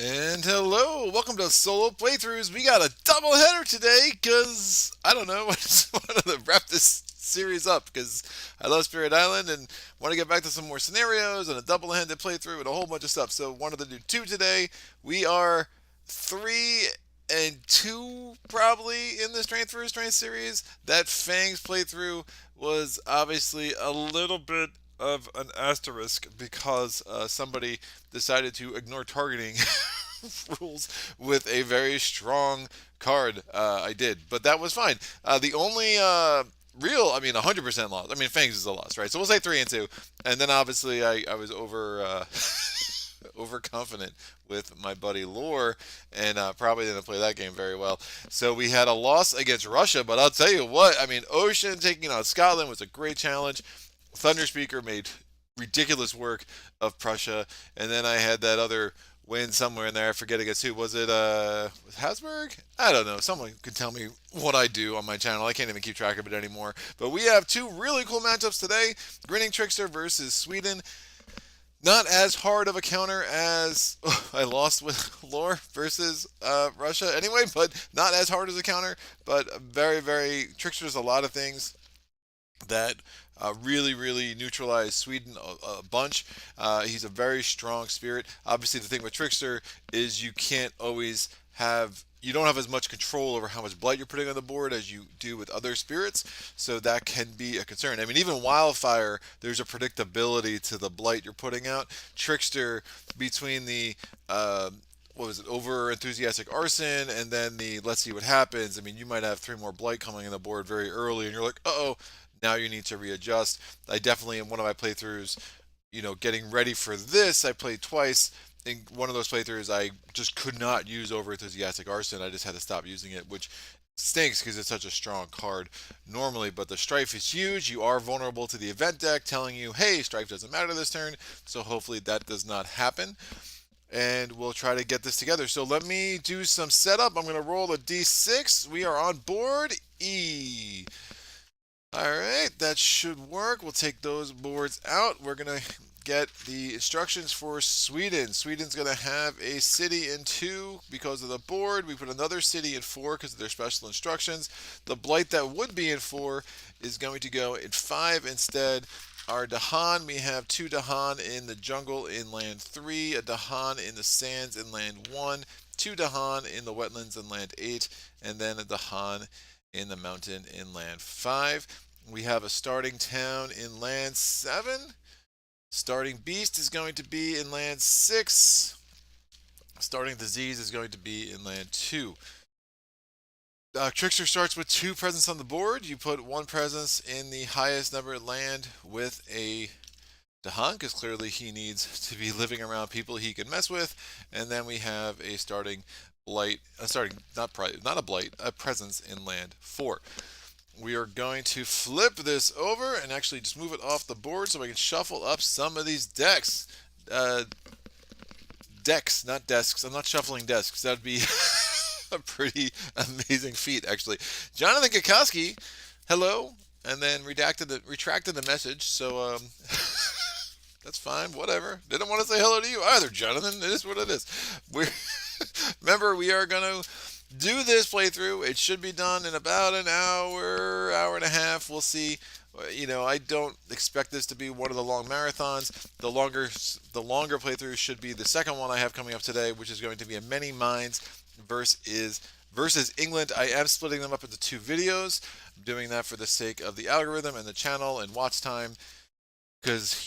And hello, welcome to Solo Playthroughs. We got a double header today because, I don't know, I just wanted to wrap this series up because I love Spirit Island and want to get back to some more scenarios and a double-handed playthrough and a whole bunch of stuff. So wanted to do two today. We are 3-2 probably in the Strength for Strength series. That Fangs playthrough was obviously a little bit of an asterisk because somebody decided to ignore targeting rules with a very strong card. I did, but that was fine. The only real, 100% loss. I mean, Fangs is a loss, right? So we'll say 3-2, and then obviously I was overconfident with my buddy Lore, and probably didn't play that game very well. So we had a loss against Russia, but I'll tell you what, I mean, Ocean taking on Scotland was a great challenge. Thunder Speaker made ridiculous work of Prussia, and then I had that other win somewhere in there. I forget against who. Was it Habsburg? I don't know. Someone could tell me what I do on my channel. I can't even keep track of it anymore. But we have two really cool matchups today. Grinning Trickster versus Sweden. Not as hard of a counter as I lost with Lore versus Russia anyway, but not as hard as a counter. But very, very Trickster's a lot of things that really neutralize Sweden a bunch. He's a very strong spirit. Obviously, the thing with Trickster is you don't have as much control over how much blight you're putting on the board as you do with other spirits, so that can be a concern. I mean, even Wildfire, there's a predictability to the blight you're putting out. Trickster, between the what was it, over enthusiastic arson, and then the let's see what happens. I mean, you might have three more blight coming on the board very early, and you're like, oh, now you need to readjust. I definitely, in one of my playthroughs, getting ready for this, I played twice. In one of those playthroughs, I just could not use over enthusiastic arson. I just had to stop using it, which stinks because it's such a strong card normally. But the Strife is huge. You are vulnerable to the event deck telling you, hey, Strife doesn't matter this turn. So hopefully that does not happen, and we'll try to get this together. So let me do some setup. I'm going to roll a d6. We are on board E. All right, that should work. We'll take those boards out. We're going to get the instructions for Sweden. Sweden's going to have a city in 2 because of the board. We put another city in 4 because of their special instructions. The blight that would be in 4 is going to go in 5 instead. Our Dahan, we have 2 Dahan in the jungle in land 3, a Dahan in the sands in land 1, 2 Dahan in the wetlands in land 8, and then a Dahan in the mountain in land 5. We have a starting town in land 7. Starting beast is going to be in land 6. Starting disease is going to be in land 2. Trickster starts with 2 presents on the board. You put 1 presence in the highest number land with a Dahan, because clearly he needs to be living around people he can mess with. And then we have a starting blight, not a blight, a presence in land 4. We are going to flip this over and actually just move it off the board so we can shuffle up some of these decks. Decks, not desks. I'm not shuffling desks. That'd be a pretty amazing feat, actually. Jonathan Kikoski, hello, and then retracted the message. So that's fine. Whatever. Didn't want to say hello to you either, Jonathan. It is what it is. Remember, we are gonna do this playthrough. It should be done in about an hour and a half. We'll see. I don't expect this to be one of the long marathons. The longer playthrough should be the second one I have coming up today, which is going to be a Many Minds versus England. I am splitting them up into 2 videos. I'm doing that for the sake of the algorithm and the channel and watch time. Because,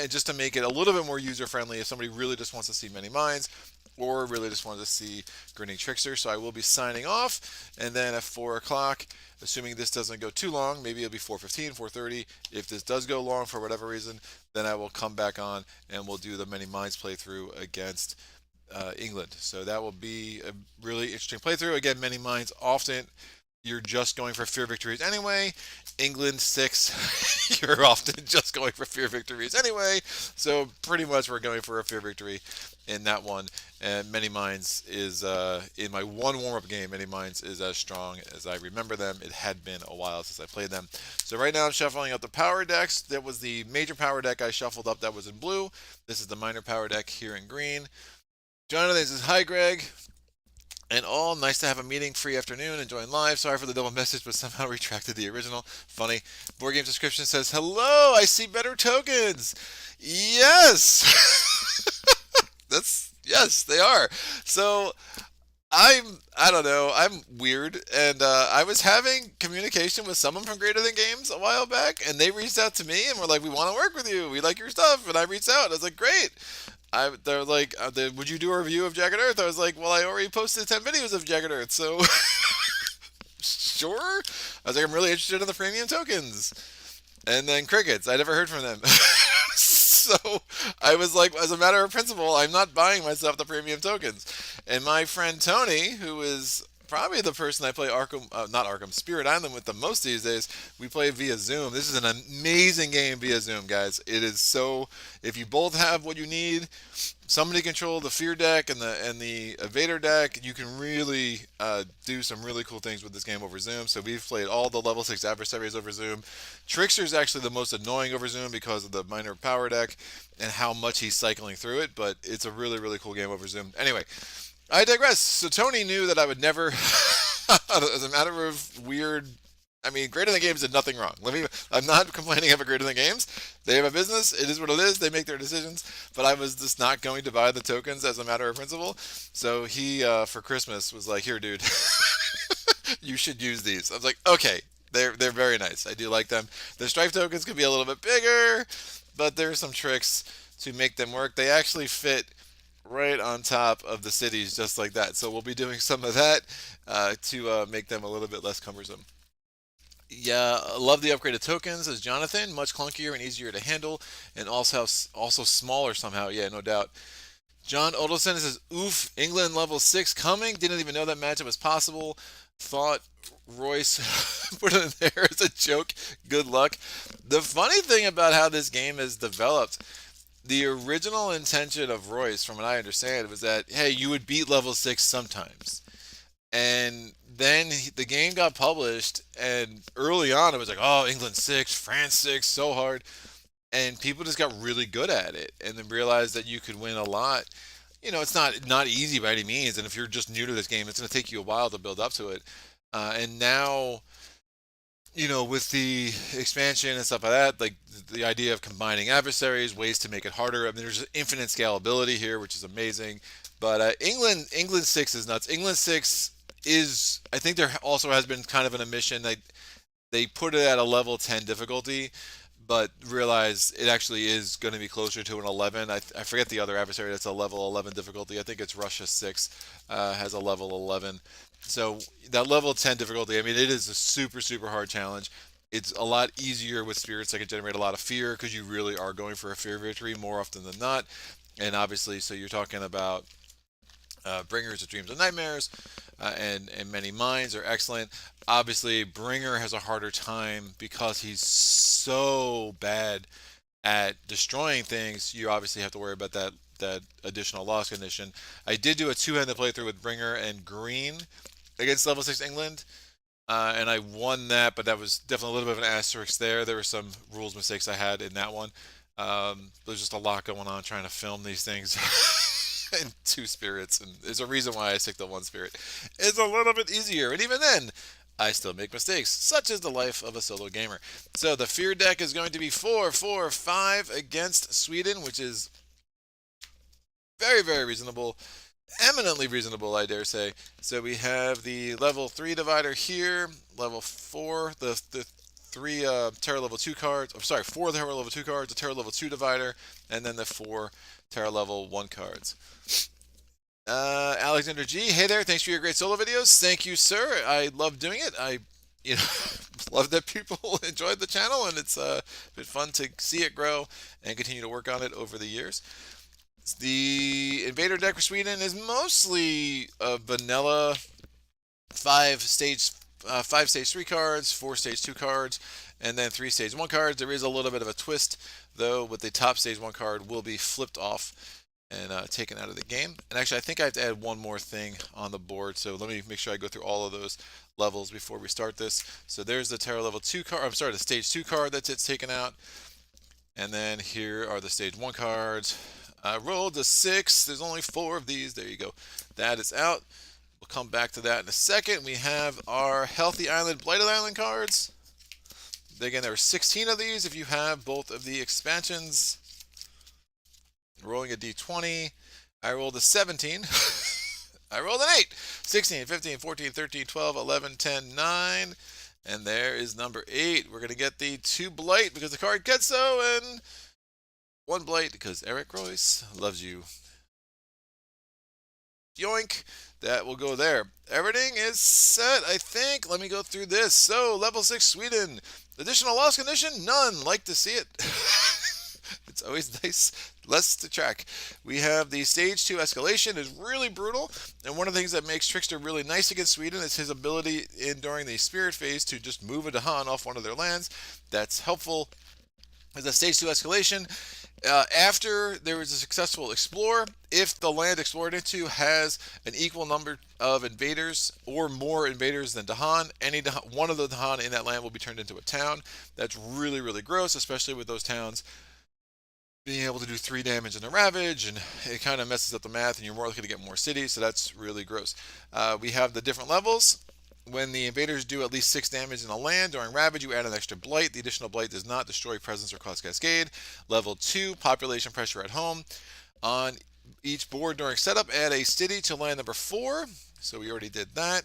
just to make it a little bit more user friendly if somebody really just wants to see Many Minds or really just wants to see Grinning Trickster. So I will be signing off, and then at 4 o'clock, assuming this doesn't go too long, maybe it'll be 4:15, 4:30. If this does go long for whatever reason, then I will come back on and we'll do the Many Minds playthrough against England. So that will be a really interesting playthrough. Again, Many Minds often you're just going for fear victories anyway. England 6, you're often just going for fear victories anyway. So pretty much we're going for a fear victory in that one. And Many Minds is, in my one warm-up game, Many Minds is as strong as I remember them. It had been a while since I played them. So right now I'm shuffling up the power decks. That was the major power deck I shuffled up that was in blue. This is the minor power deck here in green. Jonathan says, "Hi, Greg. And all, nice to have a meeting free afternoon and join live. Sorry for the double message, but somehow retracted the original. Funny. Board game description says, hello, I see better tokens. Yes. Yes, they are. So I don't know, I'm weird, and I was having communication with someone from Greater Than Games a while back, and they reached out to me and were like, we want to work with you, we like your stuff, and I reached out, and I was like, great. They're like, would you do a review of Jagged Earth? I was like, well, I already posted 10 videos of Jagged Earth, so sure. I was like, I'm really interested in the premium tokens. And then crickets. I never heard from them. So I was like, as a matter of principle, I'm not buying myself the premium tokens. And my friend Tony, who is probably the person I play Arkham, not Arkham, Spirit Island with the most these days, we play via Zoom. This is an amazing game via Zoom, guys. It is so, if you both have what you need, somebody control the fear deck and the Invader deck, you can really do some really cool things with this game over Zoom. So we've played all the level 6 adversaries over Zoom. Trickster is actually the most annoying over Zoom because of the minor power deck and how much he's cycling through it, but it's a really, really cool game over Zoom. Anyway, I digress. So Tony knew that I would never, as a matter of weird, I mean, Greater Than Games did nothing wrong. I'm not complaining of Greater Than Games. They have a business. It is what it is. They make their decisions. But I was just not going to buy the tokens as a matter of principle. So he, for Christmas, was like, "Here, dude, you should use these." I was like, "Okay, they're very nice. I do like them. The Strife tokens could be a little bit bigger, but there's some tricks to make them work. They actually fit right on top of the cities just like that. So we'll be doing some of that to make them a little bit less cumbersome." Yeah, love the upgraded tokens, as Jonathan. Much clunkier and easier to handle, and also smaller somehow. Yeah, no doubt. John Odelson says, "Oof, England level 6 coming. Didn't even know that matchup was possible. Thought Royce put it in there as a joke. Good luck." The funny thing about how this game is developed, the original intention of Royce, from what I understand, was that hey, you would beat level 6 sometimes. And then the game got published, and early on it was like, oh, England 6, France 6, so hard. And people just got really good at it and then realized that you could win a lot. You know, it's not easy by any means, and if you're just new to this game, it's going to take you a while to build up to it. And now, with the expansion and stuff like that, like the idea of combining adversaries, ways to make it harder. I mean, there's infinite scalability here, which is amazing. But England 6 is nuts. England 6 is, I think there also has been kind of an omission. They put it at a level 10 difficulty, but realize it actually is going to be closer to an 11. I forget the other adversary that's a level 11 difficulty. I think it's Russia 6 has a level 11. So that level 10 difficulty, I mean, it is a super, super hard challenge. It's a lot easier with spirits that can generate a lot of fear because you really are going for a fear victory more often than not. And obviously, so you're talking about Bringers of Dreams and Nightmares, and Many Minds are excellent. Obviously, Bringer has a harder time because he's so bad at destroying things. You obviously have to worry about that additional loss condition. I did do a two-handed playthrough with Bringer and Green against level 6 England, and I won that, but that was definitely a little bit of an asterisk there. There were some rules mistakes I had in that one. There's just a lot going on trying to film these things. And two spirits, and there's a reason why I stick to one spirit. It's a little bit easier, and even then, I still make mistakes. Such is the life of a solo gamer. So the fear deck is going to be 4-4-5 against Sweden, which is very, very reasonable, eminently reasonable, I dare say. So we have the level 3 divider here, level 4, the three Terra level 2 cards. I'm sorry, 4 Terra level 2 cards, a Terra level 2 divider, and then the 4 Terra level 1 cards. Alexander G, hey there, thanks for your great solo videos. Thank you, sir. I love doing it. I love that people enjoyed the channel, and it's been fun to see it grow and continue to work on it over the years. The Invader deck for Sweden is mostly vanilla 5 stage 3 cards, 4 stage 2 cards, and then 3 stage 1 cards. There is a little bit of a twist, though, with the top stage 1 card will be flipped off and taken out of the game. And actually, I think I have to add one more thing on the board, so let me make sure I go through all of those levels before we start this. So there's the Terra level 2 card, I'm sorry, the stage 2 card that's taken out. And then here are the stage 1 cards. I rolled a 6. There's only 4 of these. There you go. That is out. We'll come back to that in a second. We have our Healthy Island, Blighted Island cards. Again, there are 16 of these if you have both of the expansions. Rolling a d20. I rolled a 17. I rolled an 8. 16, 15, 14, 13, 12, 11, 10, 9. And there is number 8. We're going to get the 2 Blight because the card gets so, and 1 Blight because Eric Royce loves you. Yoink. That will go there. Everything is set, I think. Let me go through this. So, level 6 Sweden. Additional loss condition? None. Like to see it. It's always nice. Less to track. We have the Stage 2 Escalation is really brutal. And one of the things that makes Trickster really nice against Sweden is his ability during the Spirit Phase to just move a Dahan off one of their lands. That's helpful. As a Stage 2 Escalation, after there is a successful explore, if the land explored into has an equal number of invaders or more invaders than Dahan, one of the Dahan in that land will be turned into a town. That's really, really gross, especially with those towns being able to do 3 damage in the Ravage, and it kind of messes up the math, and you're more likely to get more cities, so that's really gross. We have the different levels. When the invaders do at least 6 damage in a land during Ravage, you add an extra Blight. The additional Blight does not destroy presence or cause cascade. Level 2, population pressure at home. On each board during setup, add a city to land number 4. So we already did that.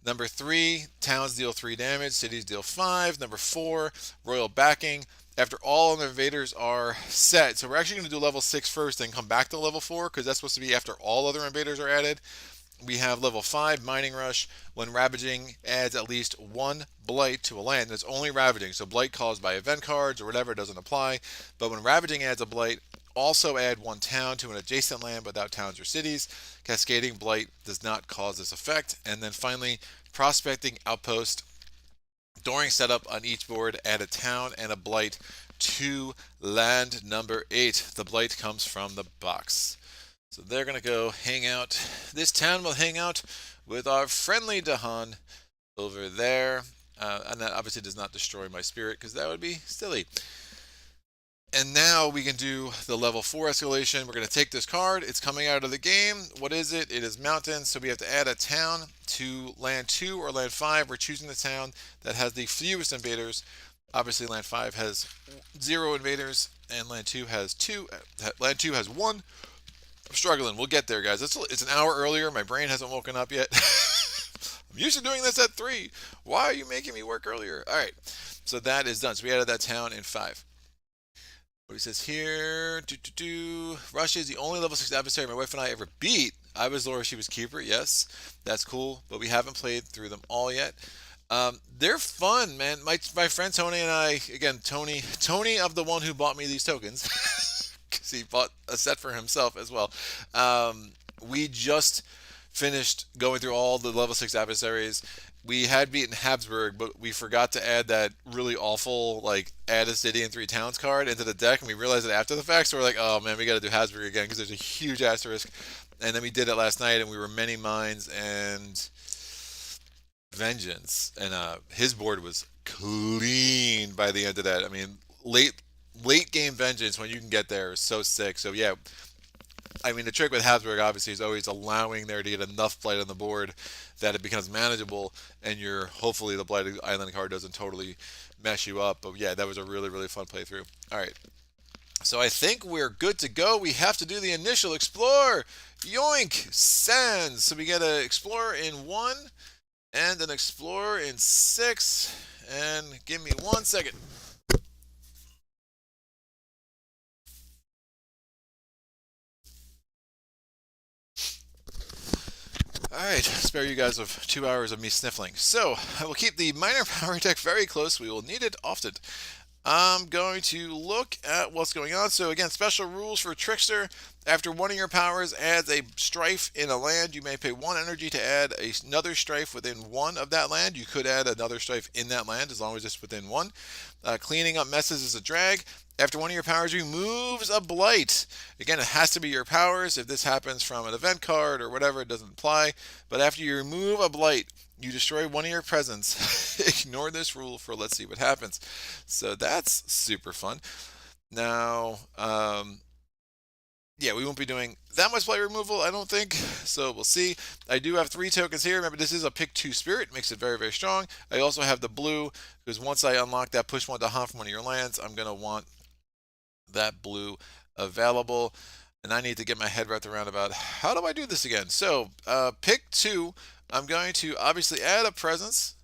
Number 3, towns deal 3 damage, cities deal 5. Number 4, royal backing. After all of the invaders are set, so we're actually going to do level 6 first, then come back to level 4, because that's supposed to be after all other invaders are added. We have level 5, Mining Rush. When Ravaging, adds at least 1 Blight to a land. That's only Ravaging, so Blight caused by event cards or whatever doesn't apply. But when Ravaging adds a Blight, also add 1 town to an adjacent land without towns or cities. Cascading Blight does not cause this effect. And then finally, Prospecting Outpost. During setup on each board, add a town and a Blight to land number 8. The Blight comes from the box. So they're going to go hang out. This town will hang out with our friendly Dahan over there. And that obviously does not destroy my spirit because that would be silly. And now we can do the level 4 escalation. We're going to take this card. It's coming out of the game. What is it? It is mountains. So we have to add a town to land 2 or land 5. We're choosing the town that has the fewest invaders. Obviously land 5 has 0 invaders and land 2 has 2. Land 2 has 1. I'm struggling. We'll get there, guys. It's an hour earlier. My brain hasn't woken up yet. I'm used to doing this at 3. Why are you making me work earlier? All right. So that is done. So we added that town in 5. What he says here, Russia is the only level 6 adversary my wife and I ever beat. I was Laura, she was Keeper. Yes, that's cool. But we haven't played through them all yet. They're fun, man. My friend Tony and I, again, Tony of the one who bought me these tokens. Because he bought a set for himself as well. We just finished going through all the level 6 adversaries. We had beaten Habsburg, but we forgot to add that really awful, like, add a city and 3 towns card into the deck, and we realized it after the fact, so we're like, oh man, we gotta do Habsburg again, because there's a huge asterisk. And then we did it last night, and we were Many Minds and Vengeance, and his board was clean by the end of that. I mean, late game Vengeance, when you can get there, is so sick. So yeah, I mean, the trick with Habsburg obviously is always allowing there to get enough Blight on the board that it becomes manageable, and hopefully the Blighted Island card doesn't totally mess you up. But yeah, that was a really, really fun playthrough. All right, so I think we're good to go. We have to do the initial Explore. Yoink! Sands. So we get an Explorer in 1 and an Explorer in 6. And give me 1 second. Alright, spare you guys of 2 hours of me sniffling. So, I will keep the minor power deck very close. We will need it often. I'm going to look at what's going on. So again, special rules for Trickster. After one of your powers adds a strife in a land, you may pay 1 energy to add another strife within 1 of that land. You could add another strife in that land as long as it's within 1. Cleaning up messes is a drag. After one of your powers removes a blight. Again, it has to be your powers. If this happens from an event card or whatever, it doesn't apply. But after you remove a blight, you destroy one of your presents. Ignore this rule for let's see what happens. So that's super fun. Now, yeah, we won't be doing that much blight removal, I don't think. So we'll see. I do have 3 tokens here. Remember, this is a pick 2 spirit, makes it very, very strong. I also have the blue because once I unlock that push one to hunt from one of your lands, I'm gonna want that blue available. And I need to get my head wrapped around about how do I do this again. So pick 2. I'm going to obviously add a presence.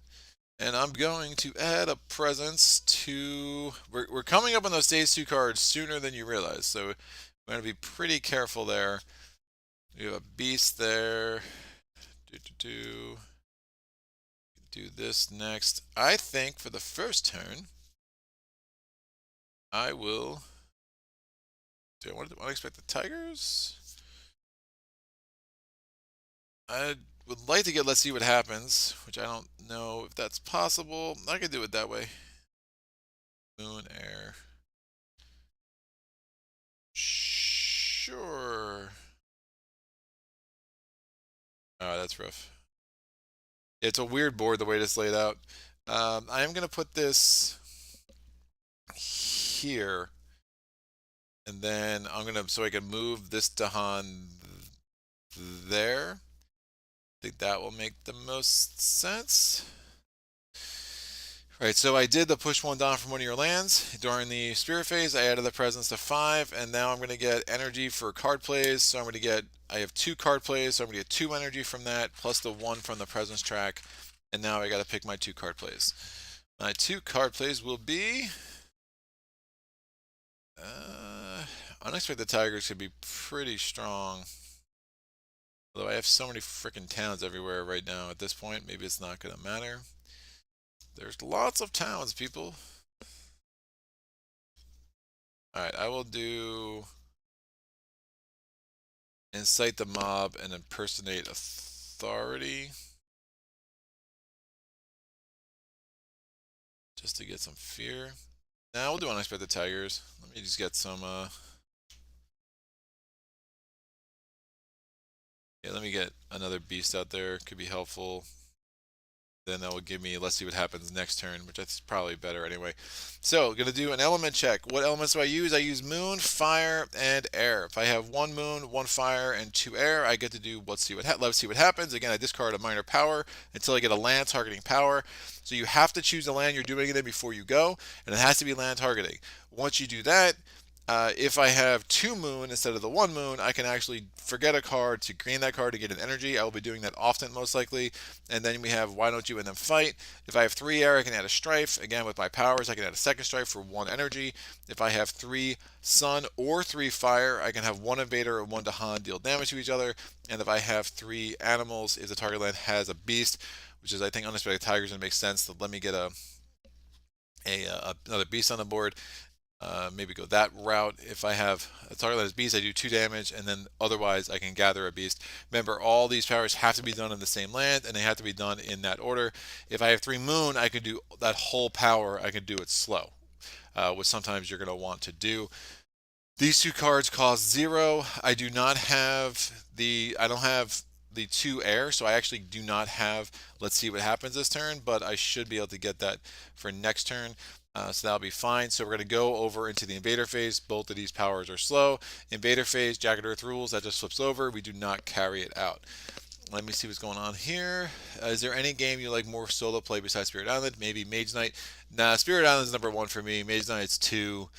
And I'm going to add a presence to... We're coming up on those stage 2 cards sooner than you realize. So we're going to be pretty careful there. We have a beast there. Do this next. I think for the first turn, I will... Do I want to expect the tigers? I would like to get let's see what happens, which I don't know if that's possible. I could do it that way. Moon, air. Sure. Oh, that's rough. It's a weird board the way it's laid out. I am going to put this here. And then I'm going to, so I can move this Dahan there. I think that will make the most sense. Right, so I did the push one down from one of your lands. During the Spirit phase, I added the presence to 5, and now I'm going to get energy for card plays. So I'm going to get, I have 2 card plays, so I'm going to get 2 energy from that, plus the 1 from the presence track. And now I got to pick my 2 card plays. My 2 card plays will be... Unexpected Tigers could be pretty strong. Although I have so many freaking towns everywhere right now at this point, maybe it's not going to matter. There's lots of towns, people. Alright, I will do incite the mob and impersonate authority. Just to get some fear. Now we'll do unexpected tigers. Let me just get some yeah, let me get another beast out there. Could be helpful. Then that will give me, let's see what happens next turn, which that's probably better anyway. So, going to do an element check. What elements do I use? I use moon, fire, and air. If I have 1 moon, 1 fire, and 2 air, I get to do let's see what happens. Again, I discard a minor power until I get a land targeting power. So you have to choose the land you're doing it in before you go, and it has to be land targeting. Once you do that, if I have 2 moon instead of the 1 moon, I can actually forget a card to gain that card to get an energy. I will be doing that often, most likely. And then we have why don't you and then fight. If I have 3 air, I can add a strife. Again, with my powers, I can add a second strife for 1 energy. If I have 3 sun or 3 fire, I can have 1 invader or 1 Dahan deal damage to each other. And if I have 3 animals, if the target land has a beast, which is I think unexpected tigers, and makes sense to let me get another beast on the board. Maybe go that route. If I have a target that is beast, I do 2 damage, and then otherwise I can gather a beast. Remember, all these powers have to be done in the same land, and they have to be done in that order. If I have 3 moon, I could do that whole power. I can do it slow, which sometimes you're going to want to do. These 2 cards cost 0. I do not have I don't have the 2 air, so I actually do not have let's see what happens this turn, but I should be able to get that for next turn. So that'll be fine. So we're going to go over into the Invader Phase. Both of these powers are slow. Invader Phase, Jagged Earth rules, that just flips over. We do not carry it out. Let me see what's going on here. Is there any game you like more solo play besides Spirit Island? Maybe Mage Knight. Nah, Spirit Island's number 1 for me. Mage Knight's 2.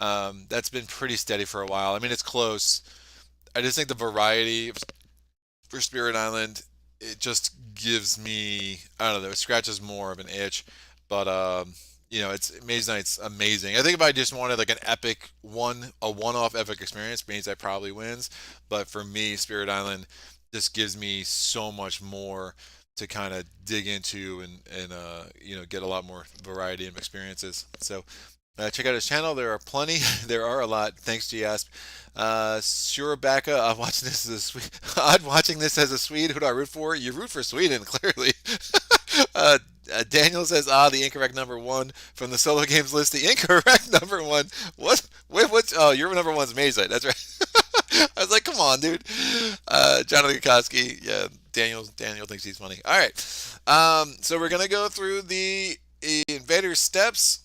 That's been pretty steady for a while. I mean, it's close. I just think the variety for Spirit Island, it just gives me, I don't know, it scratches more of an itch. But you know, it's Mage Knight's amazing. I think if I just wanted like an epic a one-off epic experience, Mage Knight probably wins. But for me, Spirit Island just gives me so much more to kind of dig into and you know, get a lot more variety of experiences. So check out his channel. There are plenty. There are a lot. Thanks, GASP. Sure, Becca. I'm watching this as a Swede. I'm watching this as a Swede. Who do I root for? You root for Sweden, clearly. Daniel says, the incorrect number 1 from the solo games list. The incorrect number 1. What? Wait, what? Oh, your number 1's Mage Knight. That's right. I was like, come on, dude. Jonathan Koski. Yeah, Daniel thinks he's funny. All right. So we're gonna go through the Invader steps.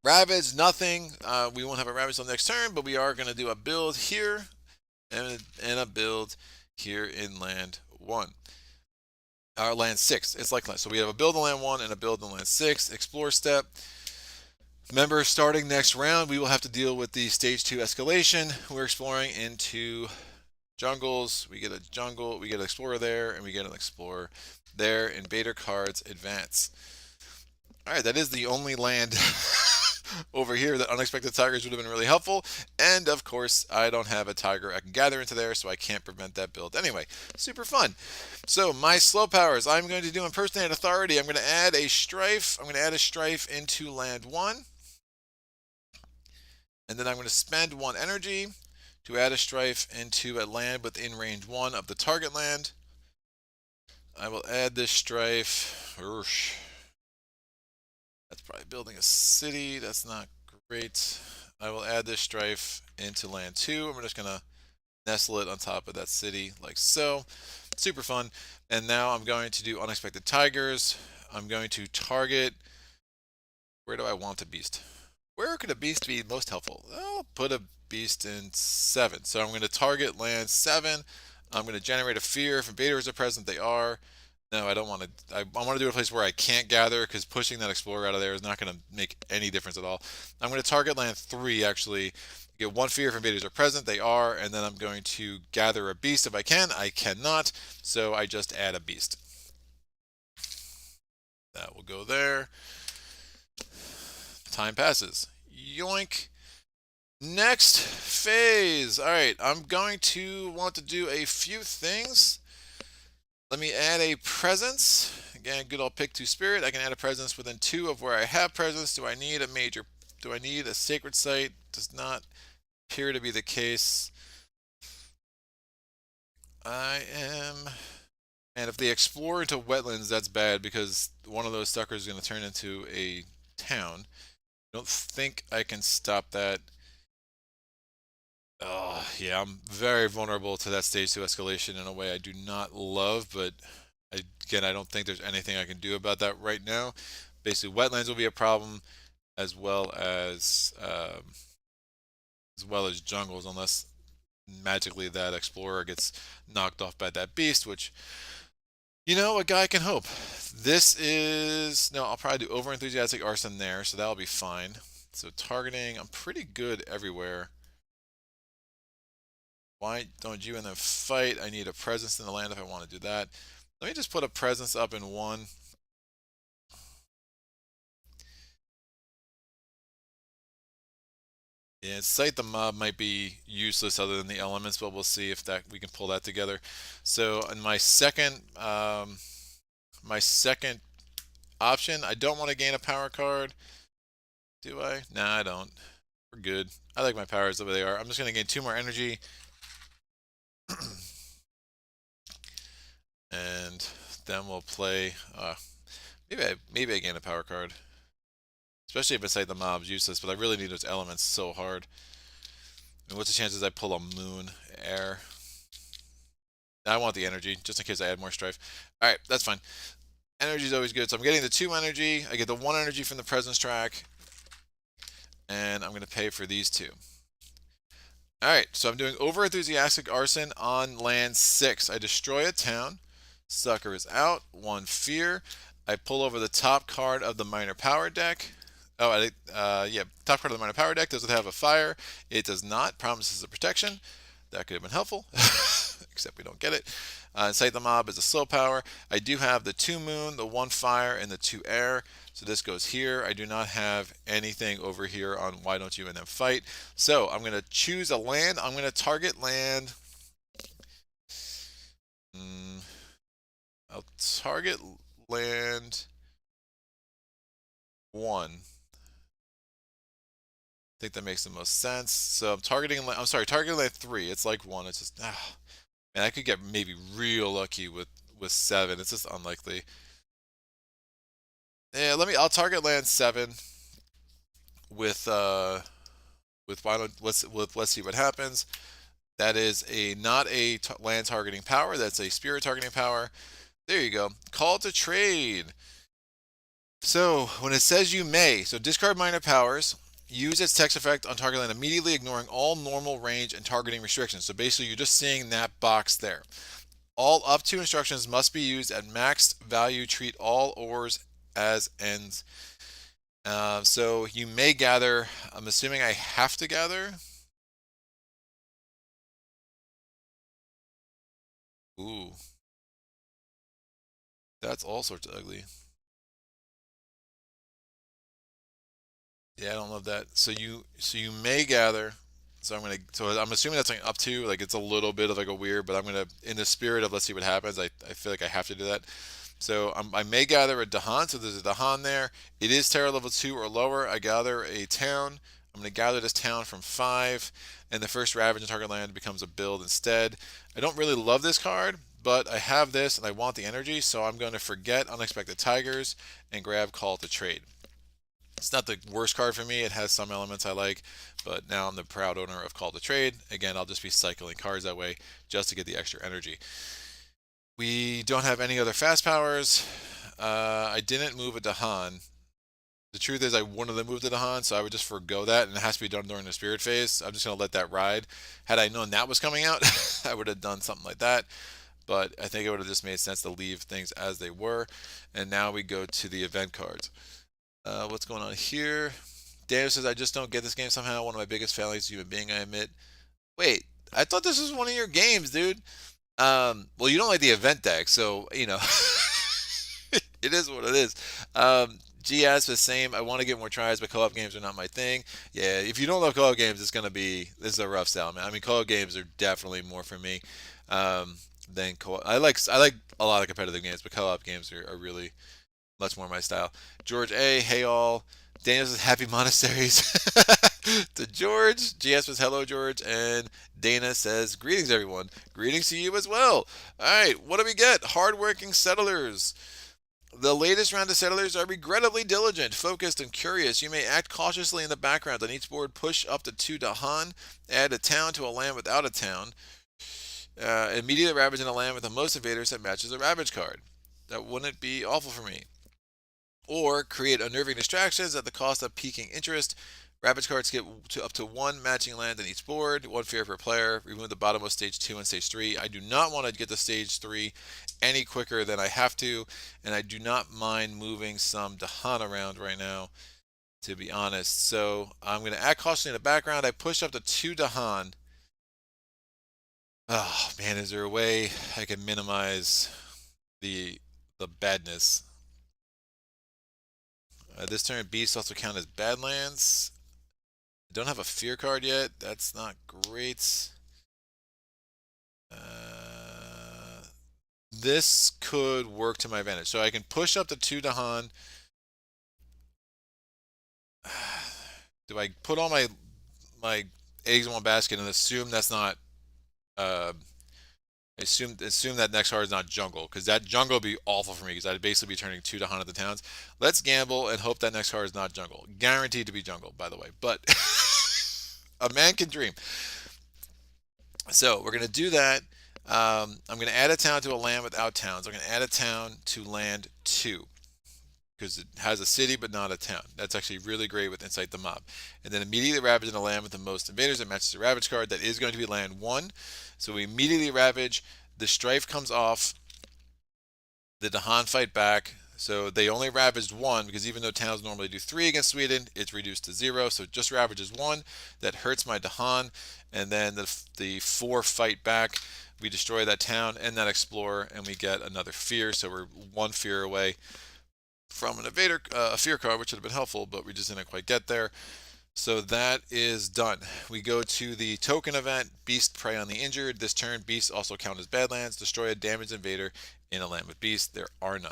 Ravage, nothing. We won't have a Ravage till next turn, but we are going to do a build here. and a build here in land 1. Our land 6. It's like so we have a build in land 1 and a build in land 6. Explore step. Remember, starting next round, we will have to deal with the stage 2 escalation. We're exploring into jungles. We get a jungle, we get an explorer there, and we get an explorer there. Invader cards advance. All right, that is the only land over here that unexpected tigers would have been really helpful. And of course, I don't have a tiger I can gather into there, so I can't prevent that build. Anyway, super fun. So my slow powers, I'm going to do impersonate authority. I'm going to add a strife. I'm going to add a strife into land 1. And then I'm going to spend 1 energy to add a strife into a land within range 1 of the target land. I will add this strife. That's probably building a city. That's not great. I will add this strife into land 2. I'm just going to nestle it on top of that city like so. Super fun. And now I'm going to do unexpected tigers. I'm going to target. Where do I want a beast? Where could a beast be most helpful? I'll put a beast in 7. So I'm going to target land 7. I'm going to generate a fear. If invaders are present, they are. No, I don't want to. I want to do a place where I can't gather, because pushing that explorer out of there is not going to make any difference at all. I'm going to target land 3, actually. Get 1 fear if invaders are present. They are. And then I'm going to gather a beast if I can. I cannot. So I just add a beast. That will go there. Time passes. Yoink. Next phase. All right, I'm going to want to do a few things. Let me add a presence. Again, good old pick 2 spirit. I can add a presence within 2 of where I have presence. Do I need a sacred site? Does not appear to be the case. And if they explore into wetlands, that's bad, because one of those suckers is going to turn into a town. I don't think I can stop that. Oh, yeah, I'm very vulnerable to that stage 2 escalation in a way I do not love, but again, I don't think there's anything I can do about that right now. Basically, wetlands will be a problem, as well as jungles, unless magically that explorer gets knocked off by that beast, which, you know, a guy can hope. This is, no, I'll probably do over-enthusiastic arson there, so that'll be fine. So targeting, I'm pretty good everywhere. Why don't you and them fight? I need a presence in the land if I want to do that. Let me just put a presence up in 1. Yeah, cite the mob might be useless other than the elements, but we'll see if that we can pull that together. So in my second option, I don't want to gain a power card. Do I? Nah, I don't. We're good. I like my powers the way they are. I'm just going to gain 2 more energy. And then we'll play. Maybe I gain a power card. Especially if it's like the mob's useless, but I really need those elements so hard. I mean, what's the chances I pull a moon air? I want the energy, just in case I add more strife. Alright, that's fine. Energy is always good. So I'm getting the 2 energy. I get the 1 energy from the presence track. And I'm going to pay for these 2. Alright, so I'm doing over-enthusiastic arson on land 6. I destroy a town. Sucker is out. 1 fear. I pull over the top card of the minor power deck. Oh, yeah, top card of the minor power deck. Does it have a fire? It does not. Promises a protection. That could have been helpful, except we don't get it. Incite the mob is a slow power. I do have the 2 moon, the 1 fire, and the 2 air. So this goes here. I do not have anything over here on why don't you and them fight. So I'm going to choose a land. I'm going to target land. I'll target land 1. I think that makes the most sense. So I'm targeting land 3. It's like 1. It's just, man, I could get maybe real lucky with 7. It's just unlikely. Yeah, I'll target land 7 with let's see what happens. That is not a land targeting power. That's a spirit targeting power. There you go. Call to trade. So when it says you may, so discard minor powers. Use its text effect on target land immediately, ignoring all normal range and targeting restrictions. So basically, you're just seeing that box there. All up to instructions must be used at max value. Treat all ores as ends. So you may gather. I'm assuming I have to gather. Ooh, that's all sorts of ugly. Yeah, I don't love that. So you may gather. So I'm assuming that's like up to, like, it's a little bit of like a weird, but I'm gonna, in the spirit of let's see what happens. I feel like I have to do that. So I may gather a Dahan. So there's a Dahan there. It is Terra level 2 or lower. I gather a town. I'm going to gather this town from 5, and the first Ravage in target land becomes a build instead. I don't really love this card, but I have this and I want the energy, so I'm going to forget Unexpected Tigers and grab Call to Trade. It's not the worst card for me. It has some elements I like, but now I'm the proud owner of Call to Trade. Again, I'll just be cycling cards that way just to get the extra energy. We don't have any other fast powers. I didn't move a Dahan. The truth is, I wanted to move to Dahan, so I would just forego that, and it has to be done during the Spirit Phase. I'm just going to let that ride. Had I known that was coming out, I would have done something like that, but I think it would have just made sense to leave things as they were. And now we go to the event cards. What's going on here? Daniel says, I just don't get this game somehow. One of my biggest failures as a human being, I admit. Wait, I thought this was one of your games, dude. Well, you don't like the event deck, so, it is what it is. GS the same. I want to get more tries, but co-op games are not my thing. Yeah, if you don't love co-op games, this is a rough sell, man. I mean, co-op games are definitely more for me than co-op. I like a lot of competitive games, but co-op games are really much more my style. George A, hey all. Daniel says happy monasteries to George. GS says hello George, and Dana says greetings everyone. Greetings to you as well. All right, what do we get? Hardworking settlers. The latest round of settlers are regrettably diligent, focused, and curious. You may act cautiously in the background. On each board, push up to 2 Dahan. Add a town to a land without a town. Immediately ravage in a land with the most invaders that matches a ravage card. That wouldn't be awful for me. Or create unnerving distractions at the cost of piquing interest. Ravage cards get up to 1 matching land on each board, 1 fear per player. Remove the bottom of stage 2 and stage 3. I do not want to get to stage 3 any quicker than I have to, and I do not mind moving some Dahan around right now, to be honest. So I'm going to act cautiously in the background. I push up to 2 Dahan. Oh man, is there a way I can minimize the badness? This turn, beasts also count as badlands. I don't have a fear card yet. That's not great. This could work to my advantage. So I can push up to 2 Dahan. Do I put all my eggs in one basket and assume that's not assume that next card is not jungle, because that jungle would be awful for me, because I'd basically be turning 2 Dahan at the towns. Let's gamble and hope that next card is not jungle. Guaranteed to be jungle, by the way, but a man can dream. So we're going to do that. I'm going to add a town to a land without towns. I'm going to add a town to land 2, because it has a city but not a town. That's actually really great with Incite the Mob. And then immediately ravage in a land with the most invaders that matches the ravage card. That is going to be land 1. So we immediately ravage. The strife comes off. The Dahan fight back. So they only ravaged 1, because even though towns normally do 3 against Sweden, it's reduced to 0. So it just ravages 1. That hurts my Dahan. And then the 4 fight back. We destroy that town and that explorer, and we get another fear. So we're 1 fear away from an invader, a fear card, which would have been helpful, but we just didn't quite get there. So that is done. We go to the token event, Beast Prey on the Injured. This turn, beasts also count as badlands. Destroy a damaged invader in a land with beasts. There are none.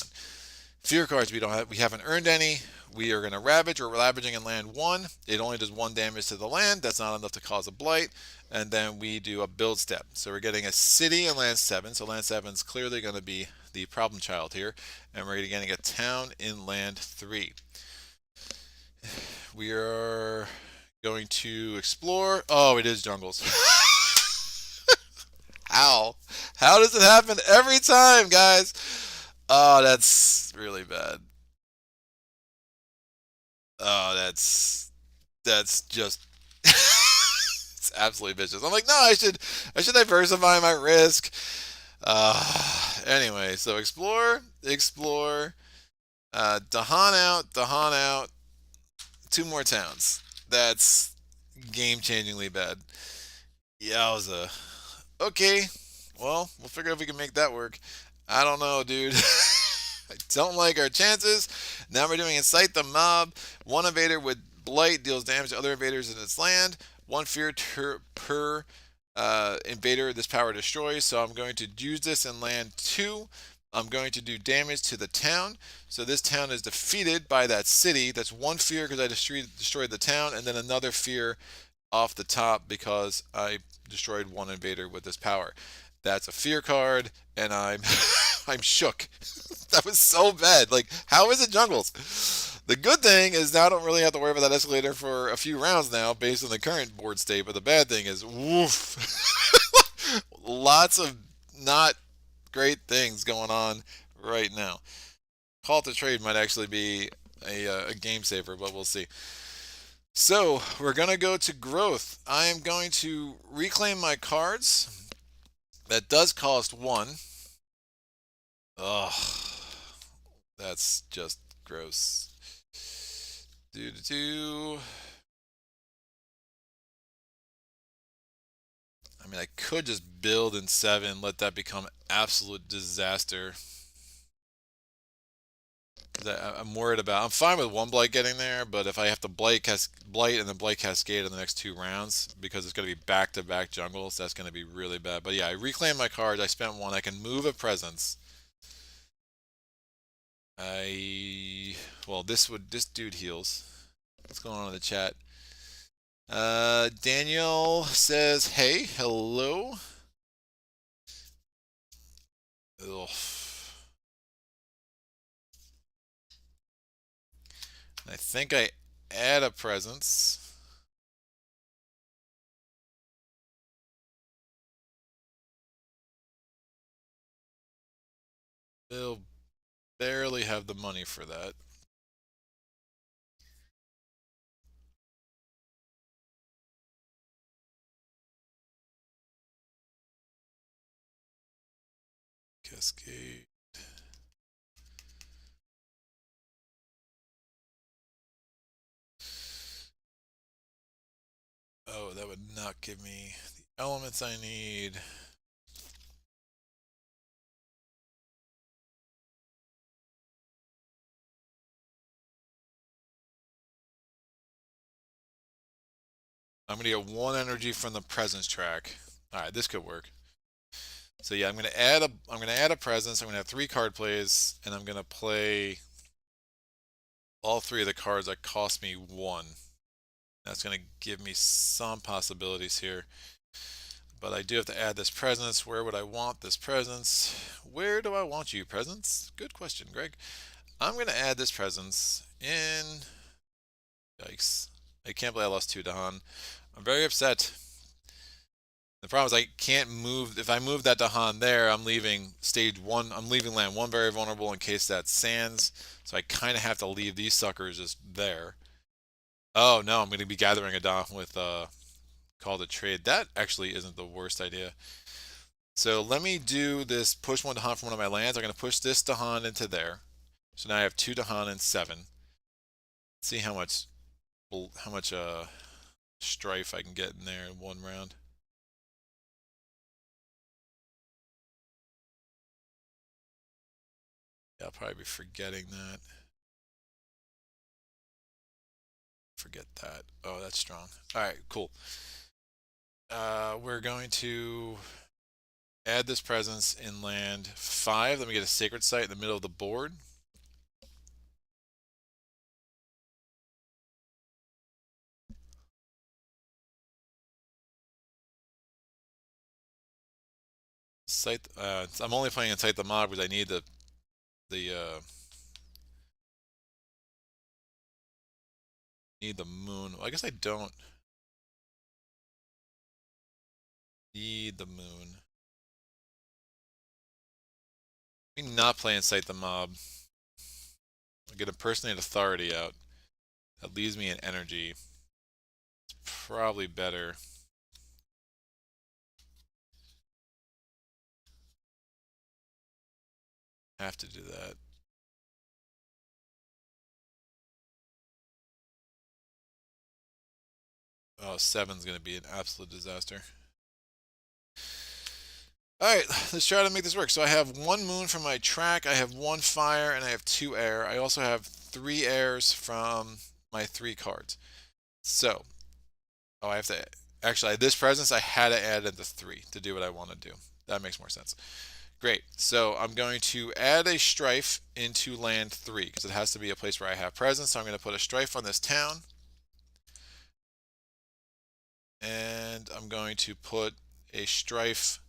Fear cards we haven't earned any. We are going to ravage. We're ravaging in land 1. It only does 1 damage to the land. That's not enough to cause a blight. And then we do a build step. So we're getting a city in land 7. So land 7 is clearly going to be the problem child here. And we're getting a town in land 3. We are going to explore. Oh, it is jungles. How? How does it happen every time, guys? Oh, that's really bad. Oh, That's just it's absolutely vicious. I'm like, no, I should diversify my risk. Anyway, so explore, Dahan out, two more towns. That's game-changingly bad. Yowza. Okay, well, we'll figure out if we can make that work. I don't know, dude. I don't like our chances. Now we're doing Incite the Mob. One invader with Blight deals damage to other invaders in its land. One fear per invader this power destroys. So I'm going to use this in land 2. I'm going to do damage to the town. So this town is defeated by that city. That's one fear because I destroyed the town, and then another fear off the top because I destroyed one invader with this power. That's a fear card, and I'm I'm shook. That was so bad. Like, how is it jungles? The good thing is now I don't really have to worry about that escalator for a few rounds now, based on the current board state. But the bad thing is, woof, lots of not great things going on right now. Call to trade might actually be a game saver, but we'll see. So we're gonna go to growth. I am going to reclaim my cards. That does cost 1. Ugh, that's just gross. Do do do. I mean, I could just build in 7, let that become absolute disaster. I'm worried about. I'm fine with one blight getting there, but if I have to blight and then blight cascade in the next 2 rounds because it's going to be back-to-back jungles, that's going to be really bad. But yeah, I reclaimed my cards. I spent 1. I can move a presence. Well, this dude heals. What's going on in the chat? Daniel says, "Hey, hello." Ugh. I think I add a presence. They'll barely have the money for that. Cascade. Oh, that would not give me the elements I need. I'm gonna get 1 energy from the presence track. All right, this could work. So yeah, I'm gonna add a presence. I'm gonna have 3 card plays, and I'm gonna play all 3 of the cards that cost me 1. That's gonna give me some possibilities here. But I do have to add this presence. Where would I want this presence? Where do I want you, presence? Good question, Greg. I'm going to add this presence in. Yikes. I can't believe I lost 2 Dahan. I'm very upset. The problem is I can't move. If I move that Dahan there, I'm leaving stage 1. I'm leaving land 1 very vulnerable in case that sands. So I kind of have to leave these suckers just there. Oh no, I'm going to be gathering a Dahan with call to trade. That actually isn't the worst idea. So let me do this push 1 Dahan from one of my lands. I'm going to push this Dahan into there. So now I have 2 Dahan and 7. Let's see how much strife I can get in there in 1 round. Yeah, I'll probably be forgetting that. Forget that. Oh, that's strong. All right, cool. We're going to add this presence in land 5. Let me get a sacred site in the middle of the board. Site. I'm only playing Incite the Mob because I need the need the moon. Well, I guess I don't need the moon. Let me not play Incite the Mob. I get Impersonate Authority out. That leaves me in energy. probably better. Have to do that. Oh, 7's going to be an absolute disaster. Alright, let's try to make this work. So I have 1 moon from my track, I have 1 fire, and I have 2 air. I also have 3 airs from my 3 cards. So, oh, I have to, actually, this presence, I had to add in the 3 to do what I want to do. That makes more sense. Great. So I'm going to add a strife into land 3 because it has to be a place where I have presence. So I'm going to put a strife on this town. And I'm going to put a strife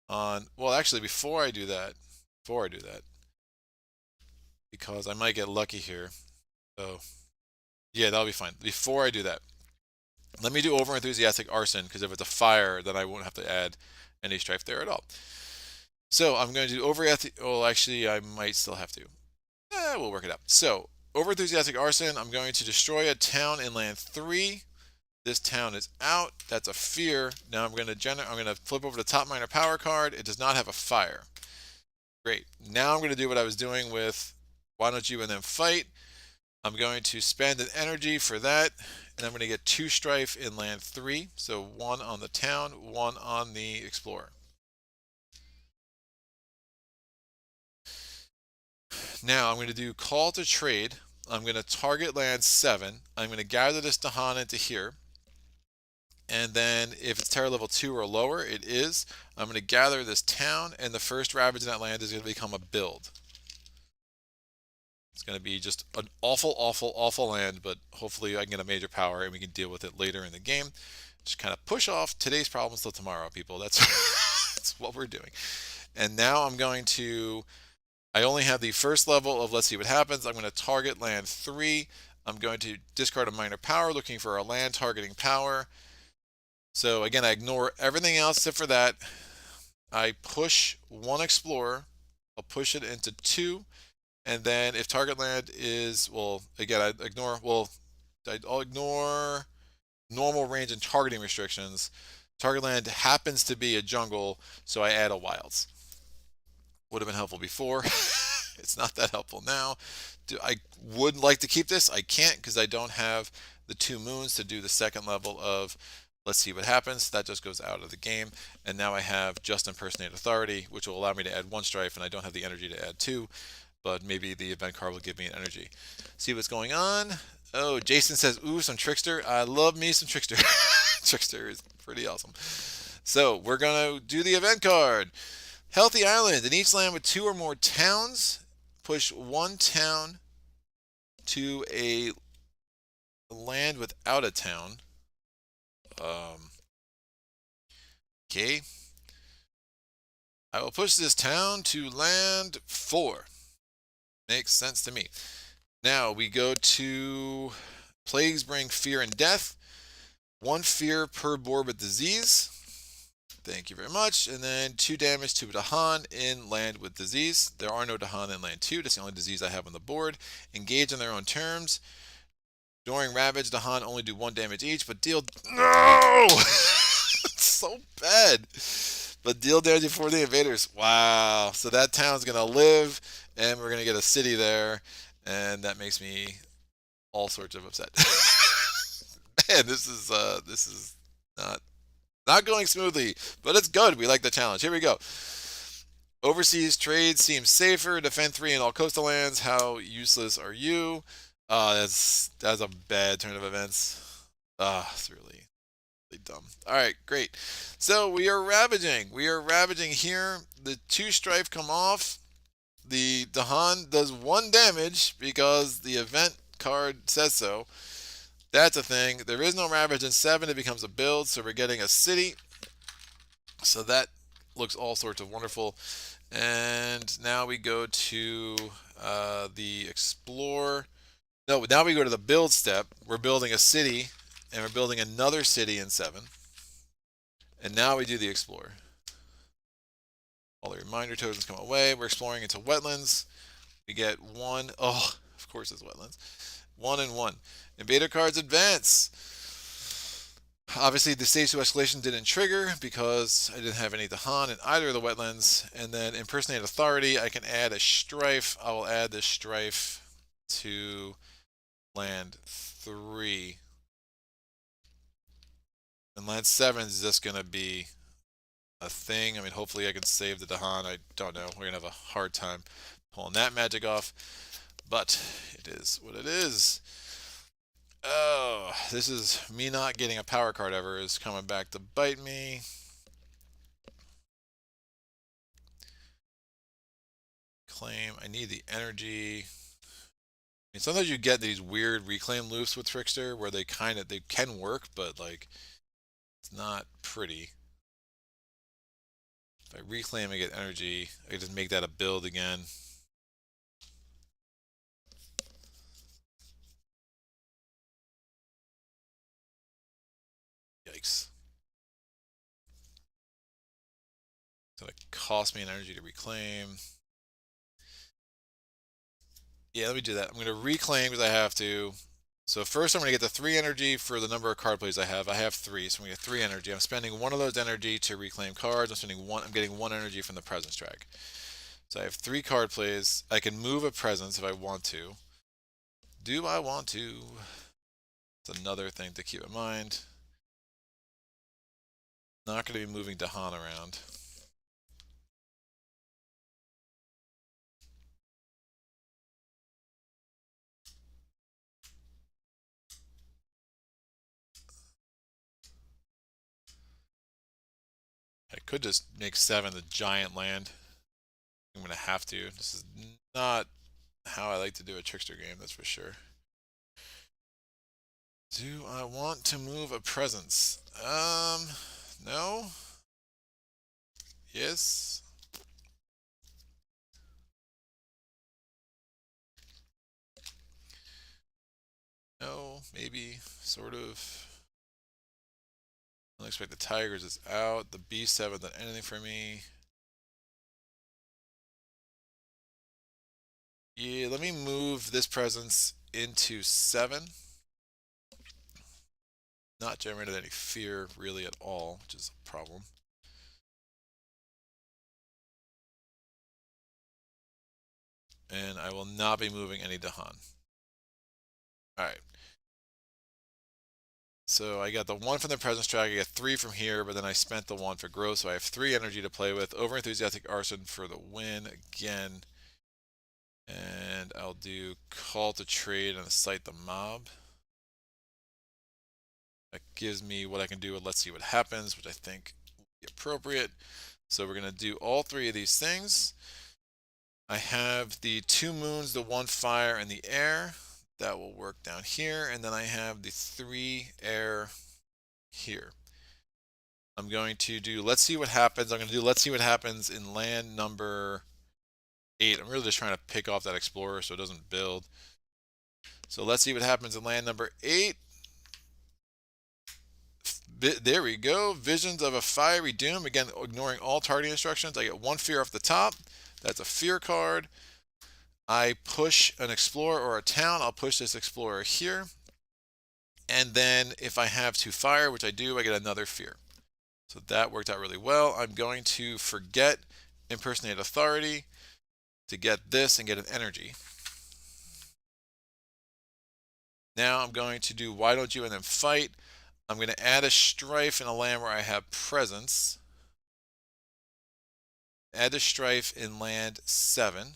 on, well, actually, before I do that, because I might get lucky here. So, yeah, that'll be fine. Before I do that, let me do over enthusiastic arson because if it's a fire, then I won't have to add any strife there at all. So I'm going to do over, well, actually, I might still have to. We'll work it out. So, over enthusiastic arson, I'm going to destroy a town in land 3. This town is out. That's a fear. Now I'm going to flip over the top minor power card. It does not have a fire. Great. Now I'm going to do what I was doing with why don't you and then fight. I'm going to spend an energy for that, and I'm going to get 2 strife in land 3. So 1 on the town, 1 on the explorer. Now I'm going to do call to trade. I'm going to target land 7. I'm going to gather this Dahan into here. And then if it's terror level 2 or lower, it is. I'm going to gather this town, and the first ravage in that land is going to become a build. It's going to be just an awful, awful, awful land, but hopefully I can get a major power and we can deal with it later in the game. Just kind of push off today's problems till tomorrow, people. That's, that's what we're doing. And now I'm going to, I only have the first level of let's see what happens. I'm going to target land 3. I'm going to discard a minor power, looking for a land targeting power. So again, I ignore everything else except for that. I push 1 explorer. I'll push it into 2. And then if target land is, well, again, I'll ignore normal range and targeting restrictions. Target land happens to be a jungle, so I add a wilds. Would have been helpful before. It's not that helpful now. I would like to keep this. I can't because I don't have the 2 moons to do the second level of let's see what happens. That just goes out of the game. And now I have just impersonate authority, which will allow me to add 1 strife, and I don't have the energy to add 2. But maybe the event card will give me an energy. See what's going on. Oh, Jason says, ooh, some Trickster. I love me some Trickster. Trickster is pretty awesome. So we're going to do the event card. Healthy Island. In each land with 2 or more towns, push 1 town to a land without a town. Okay. I will push this town to land 4. Makes sense to me. Now we go to plagues bring fear and death. 1 fear per board with disease. Thank you very much. And then 2 damage to Dahan in land with disease. There are no Dahan in land 2. That's the only disease I have on the board. Engage on their own terms. During Ravage, Dahan only do 1 damage each, but deal... No! It's so bad. But deal damage before the invaders. Wow. So that town's going to live, and we're going to get a city there, and that makes me all sorts of upset. Man, this is not going smoothly, but it's good. We like the challenge. Here we go. Overseas trade seems safer. Defend 3 in all coastal lands. How useless are you? That's a bad turn of events. It's really dumb. All right, great. So we are ravaging. We are ravaging here. The 2 strife come off. The Dahan does 1 damage because the event card says so. That's a thing. There is no ravage in 7. It becomes a build, so we're getting a city. So that looks all sorts of wonderful. And now we go to the explore. No, now we go to the build step. We're building a city, and we're building another city in 7. And now we do the explore. All the reminder tokens come away. We're exploring into wetlands. We get 1. Oh, of course it's wetlands. 1 and 1. Invader cards advance. Obviously, the stage 2 escalation didn't trigger because I didn't have any Dahan in either of the wetlands. And then Impersonate Authority, I can add a Strife. I will add this Strife to land 3. And land 7 is just going to be a thing. I mean, hopefully I can save the Dahan. I don't know. We're going to have a hard time pulling that magic off. But it is what it is. Oh, this is me not getting a power card ever is coming back to bite me. Claim. I need the energy. I mean, sometimes you get these weird reclaim loops with Trickster where they can work, but like it's not pretty. If I reclaim, I get energy. I can just make that a build again. Yikes. It's gonna cost me an energy to reclaim. Yeah, let me do that. I'm gonna reclaim because I have to. So first I'm gonna get the 3 energy for the number of card plays I have. I have 3, so I'm gonna get 3 energy. I'm spending 1 of those energy to reclaim cards. I'm getting 1 energy from the presence track. So I have 3 card plays. I can move a presence if I want to. Do I want to? It's another thing to keep in mind. Not going to be moving Dahan around. I could just make 7 the giant land. I'm going to have to. This is not how I like to do a Trickster game, that's for sure. Do I want to move a presence? No. Yes. No, maybe, sort of. Unexpected Tigers is out. The B7 done anything for me. Yeah, let me move this presence into 7. Not generated any fear really at all, which is a problem. And I will not be moving any Dahan. Alright. So I got the 1 from the presence track, I got 3 from here, but then I spent the 1 for growth, so I have 3 energy to play with. Overenthusiastic Arson for the win again. And I'll do Call to Trade and Cite the Mob. That gives me what I can do with Let's See What Happens, which I think will be appropriate. So we're going to do all 3 of these things. I have the 2 moons, the 1 fire, and the air. That will work down here. And then I have the 3 air here. I'm going to do Let's See What Happens. I'm going to do Let's See What Happens in land number 8. I'm really just trying to pick off that explorer so it doesn't build. So let's see what happens in land number 8. There we go. Visions of a Fiery Doom. Again, ignoring all targeting instructions. I get 1 fear off the top. That's a fear card. I push an explorer or a town. I'll push this explorer here. And then if I have 2 fire, which I do, I get another fear. So that worked out really well. I'm going to forget Impersonate Authority to get this and get an energy. Now I'm going to do Why Don't You and then fight. I'm going to add a Strife in a land where I have presence. Add a Strife in land 7.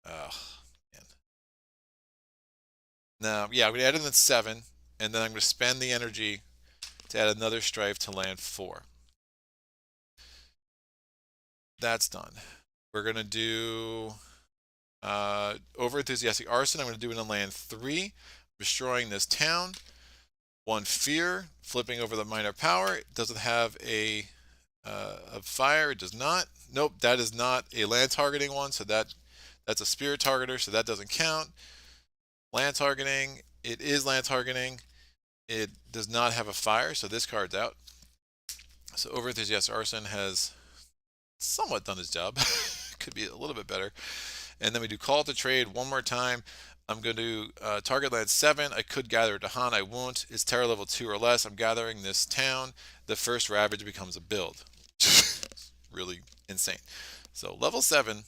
Oh, man. Now, yeah, I'm going to add it in 7, and then I'm going to spend the energy to add another Strife to land 4. That's done. We're going to do Overenthusiastic Arson. I'm going to do it in land 3, destroying this town. 1 fear, flipping over the minor power. It doesn't have a fire. It does not. Nope, that is not a land targeting one, so that's a spirit targeter, so that doesn't count. Land targeting, it is land targeting. It does not have a fire, so this card's out. So Overenthusiastic Arson has somewhat done his job. Could be a little bit better. and then we do Call to Trade one more time. I'm going to target land 7. I could gather a Dahan. I won't. It's terror level 2 or less. I'm gathering this town. The first Ravage becomes a build. Really insane. So level 7,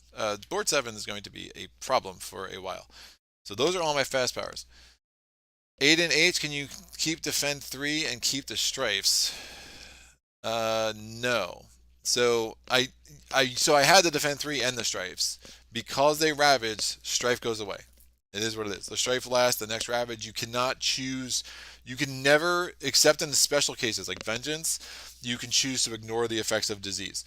board 7 is going to be a problem for a while. So those are all my fast powers. 8 and H, can you keep defend 3 and keep the strifes? No. So I had to defend 3 and the strifes. Because they ravage, strife goes away. It is what it is. The strife lasts, the next ravage. You cannot choose. You can never, except in the special cases like vengeance, you can choose to ignore the effects of disease.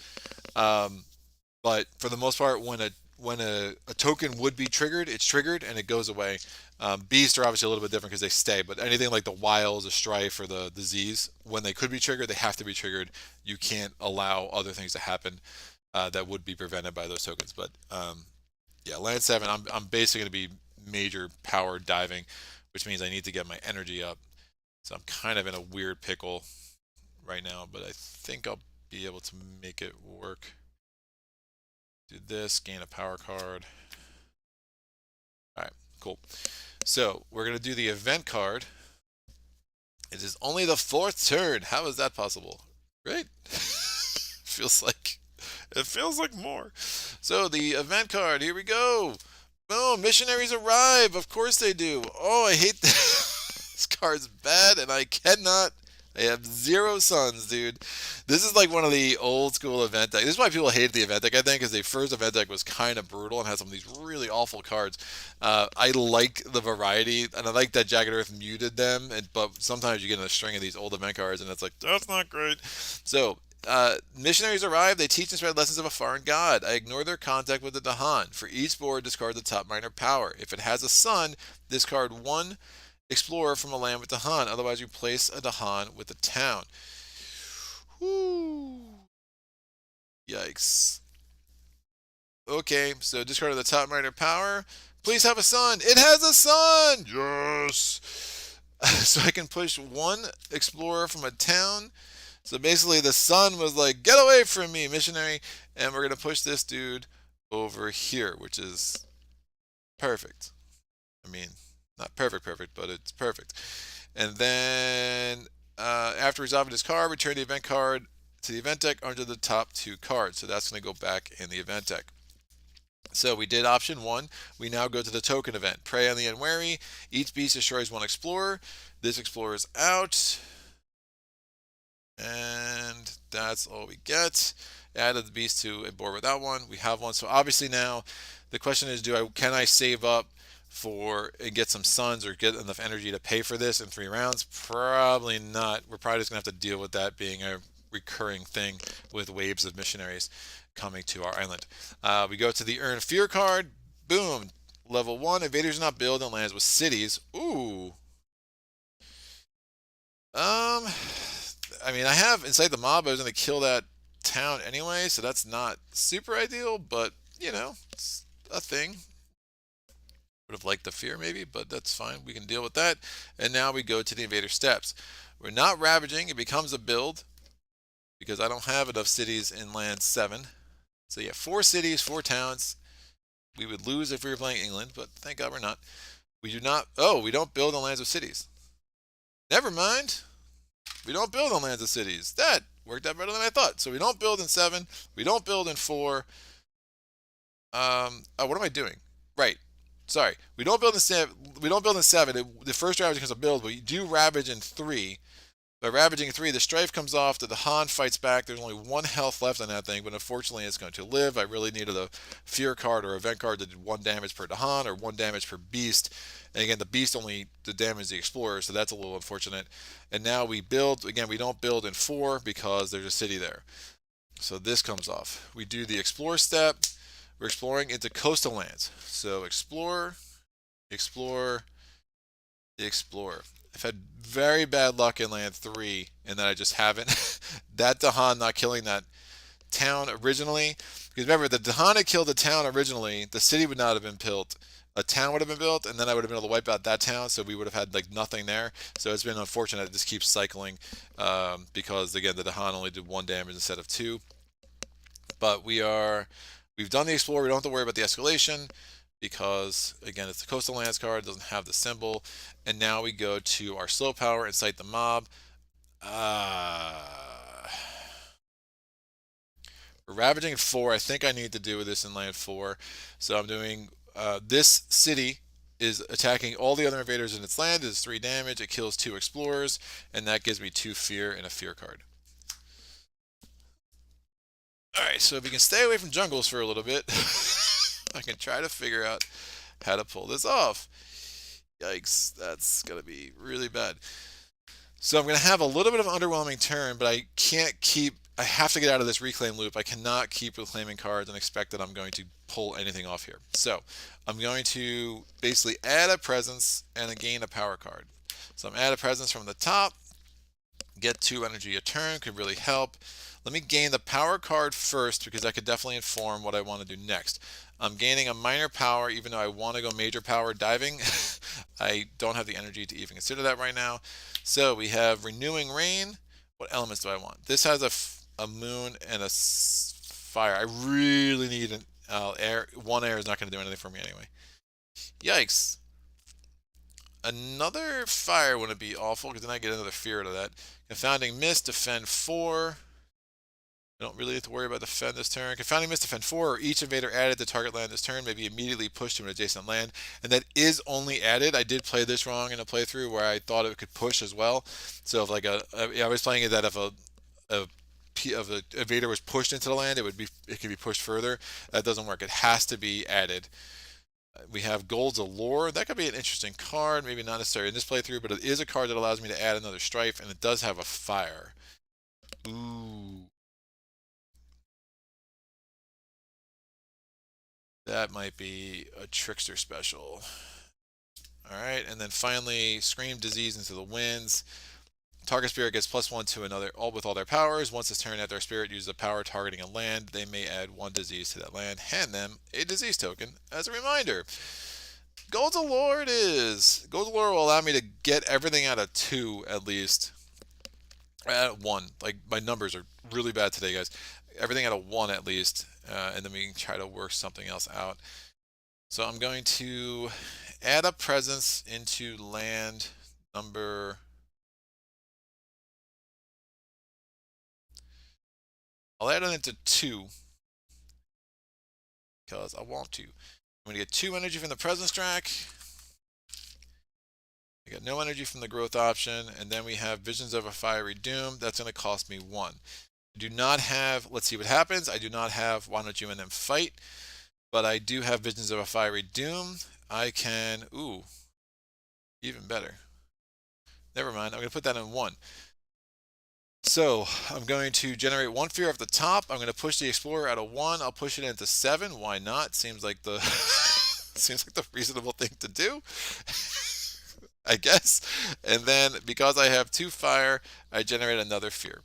But for the most part, when a token would be triggered, it's triggered and it goes away. Beasts are obviously a little bit different because they stay, but anything like the wiles, the strife, or the disease, when they could be triggered, they have to be triggered. You can't allow other things to happen that would be prevented by those tokens. But yeah, land 7, I'm basically going to be major power diving, which means I need to get my energy up. So I'm kind of in a weird pickle right now, but I think I'll be able to make it work. Do this, gain a power card. All right, cool. So we're going to do the event card. It is only the 4th turn. How is that possible? Right? Feels like it feels like more. So the event card, here we go. Boom, missionaries arrive. Of course they do. Oh, I hate this card's bad, and I cannot. I have 0 suns, dude. This is like one of the old school event decks. This is why people hate the event deck, I think, because the first event deck was kind of brutal and had some of these really awful cards. I like the variety, and I like that Jagged Earth muted them, but sometimes you get in a string of these old event cards, and it's like, that's not great. So, missionaries arrive. They teach and spread lessons of a foreign god. I ignore their contact with the Dahan. For each board, discard the top minor power. If it has a sun, discard 1 explorer from a land with Dahan. Otherwise, replace a Dahan with a town. Whoo. Yikes. Okay, so discard the top minor power. Please have a sun. It has a sun! Yes! So I can push 1 explorer from a town. So basically the sun was like, get away from me, missionary. And we're going to push this dude over here, which is perfect. I mean, not perfect, but it's perfect. And then after resolving this card, return the event card to the event deck under the top 2 cards. So that's going to go back in the event deck. So we did option 1. We now go to the token event. Prey on the Unwary. Each beast destroys 1 explorer. This explorer is out. And that's all we get. Added the beast to a board without 1. We have 1. So obviously now the question is, can I save up and get some suns or get enough energy to pay for this in 3 rounds? Probably not. We're probably just going to have to deal with that being a recurring thing with waves of missionaries coming to our island. We go to the Earn Fear card. Boom. Level 1. Invaders not build and lands with cities. Ooh. I mean, I have Incite the Mob. I was going to kill that town anyway, so that's not super ideal, but, you know, it's a thing. Would have liked the fear maybe, but that's fine. We can deal with that. And now we go to the Invader steps. We're not ravaging. It becomes a build because I don't have enough cities in land 7. So yeah, 4 cities, 4 towns. We would lose if we were playing England, but thank God we're not. We do not. Oh, we don't build on lands with cities. Never mind. We don't build on lands with cities. That worked out better than I thought. So we don't build in 7. We don't build in 4. Oh, what am I doing? Right. Sorry. We don't build in 7. We don't build in 7. The first ravage becomes a build, but you do ravage in 3. By ravaging 3, the strife comes off. The Han fights back. There's only 1 health left on that thing, but unfortunately it's going to live. I really needed a fear card or event card that did 1 damage per Dahan or 1 damage per beast. And again, the beast only damages the explorer, so that's a little unfortunate. And now we build. Again, we don't build in 4 because there's a city there. So this comes off. We do the explore step. We're exploring into coastal lands. So explore, explore, explore. I've had very bad luck in land 3, and that I just haven't. That Dahan not killing that town originally. Because remember, the Dahan had killed the town originally, the city would not have been built. A town would have been built, and then I would have been able to wipe out that town, so we would have had like nothing there. So it's been unfortunate. It just keeps cycling because again, the Dahan only did 1 damage instead of 2. But we've done the Explorer. We don't have to worry about the Escalation. because again it's the coastal lands card, doesn't have the symbol. And now we go to our slow power, incite the mob. Ravaging 4, I think I need to do with this in land 4. So I'm doing this city is attacking all the other invaders in its land. It is 3 damage. It kills 2 explorers, and that gives me 2 fear and a fear card. Alright, so if we can stay away from jungles for a little bit, I can try to figure out how to pull this off. Yikes, that's going to be really bad. So I'm going to have a little bit of an underwhelming turn, but I can't keep... I have to get out of this reclaim loop. I cannot keep reclaiming cards and expect that I'm going to pull anything off here. So I'm going to basically add a presence and gain a power card. So I'm add a presence from the top. Get 2 energy a turn could really help. Let me gain the power card first because that could definitely inform what I want to do next. I'm gaining a minor power even though I want to go major power diving. I don't have the energy to even consider that right now. So we have Renewing Rain. What elements do I want? This has a moon and a fire. I really need an air. 1 air is not going to do anything for me anyway. Yikes. Another fire wouldn't be awful because then I get another fear out of that. Confounding Mist, defend 4. I don't really have to worry about defend this turn. Confounding Mist, defend 4, or each invader added to target land this turn may be immediately pushed to an adjacent land. And that is only added. I did play this wrong in a playthrough where I thought it could push as well. So if like I was playing it that if a invader was pushed into the land, it could be pushed further. That doesn't work. It has to be added. We have Gold's Allure. That could be an interesting card. Maybe not necessarily in this playthrough, but it is a card that allows me to add another Strife, and it does have a fire. Ooh. That might be a Trickster special. Alright, and then finally, Scream Disease into the Winds. Target spirit gets +1 to another with all their powers. Once this turn, after their spirit uses a power targeting a land, they may add 1 disease to that land. Hand them a disease token as a reminder. Gold's Allure it is. Gold's Allure will allow me to get everything out of 2 at least. At 1. Like, my numbers are really bad today, guys. Everything out of 1 at least. And then we can try to work something else out. So I'm going to add a presence into land number... I'll add it into 2 because I want to. I'm going to get 2 energy from the presence track. I got no energy from the growth option, and then we have Visions of a Fiery Doom. That's going to cost me 1. I do not have, let's see what happens. I do not have Why Don't You and Them Fight, but I do have Visions of a Fiery Doom. I can, ooh, even better. Never mind, I'm going to put that in 1. So I'm going to generate 1 fear off the top. I'm going to push the Explorer out of 1. I'll push it into 7. Why not? Seems like the seems like the reasonable thing to do, I guess. And then because I have 2 fire, I generate another fear.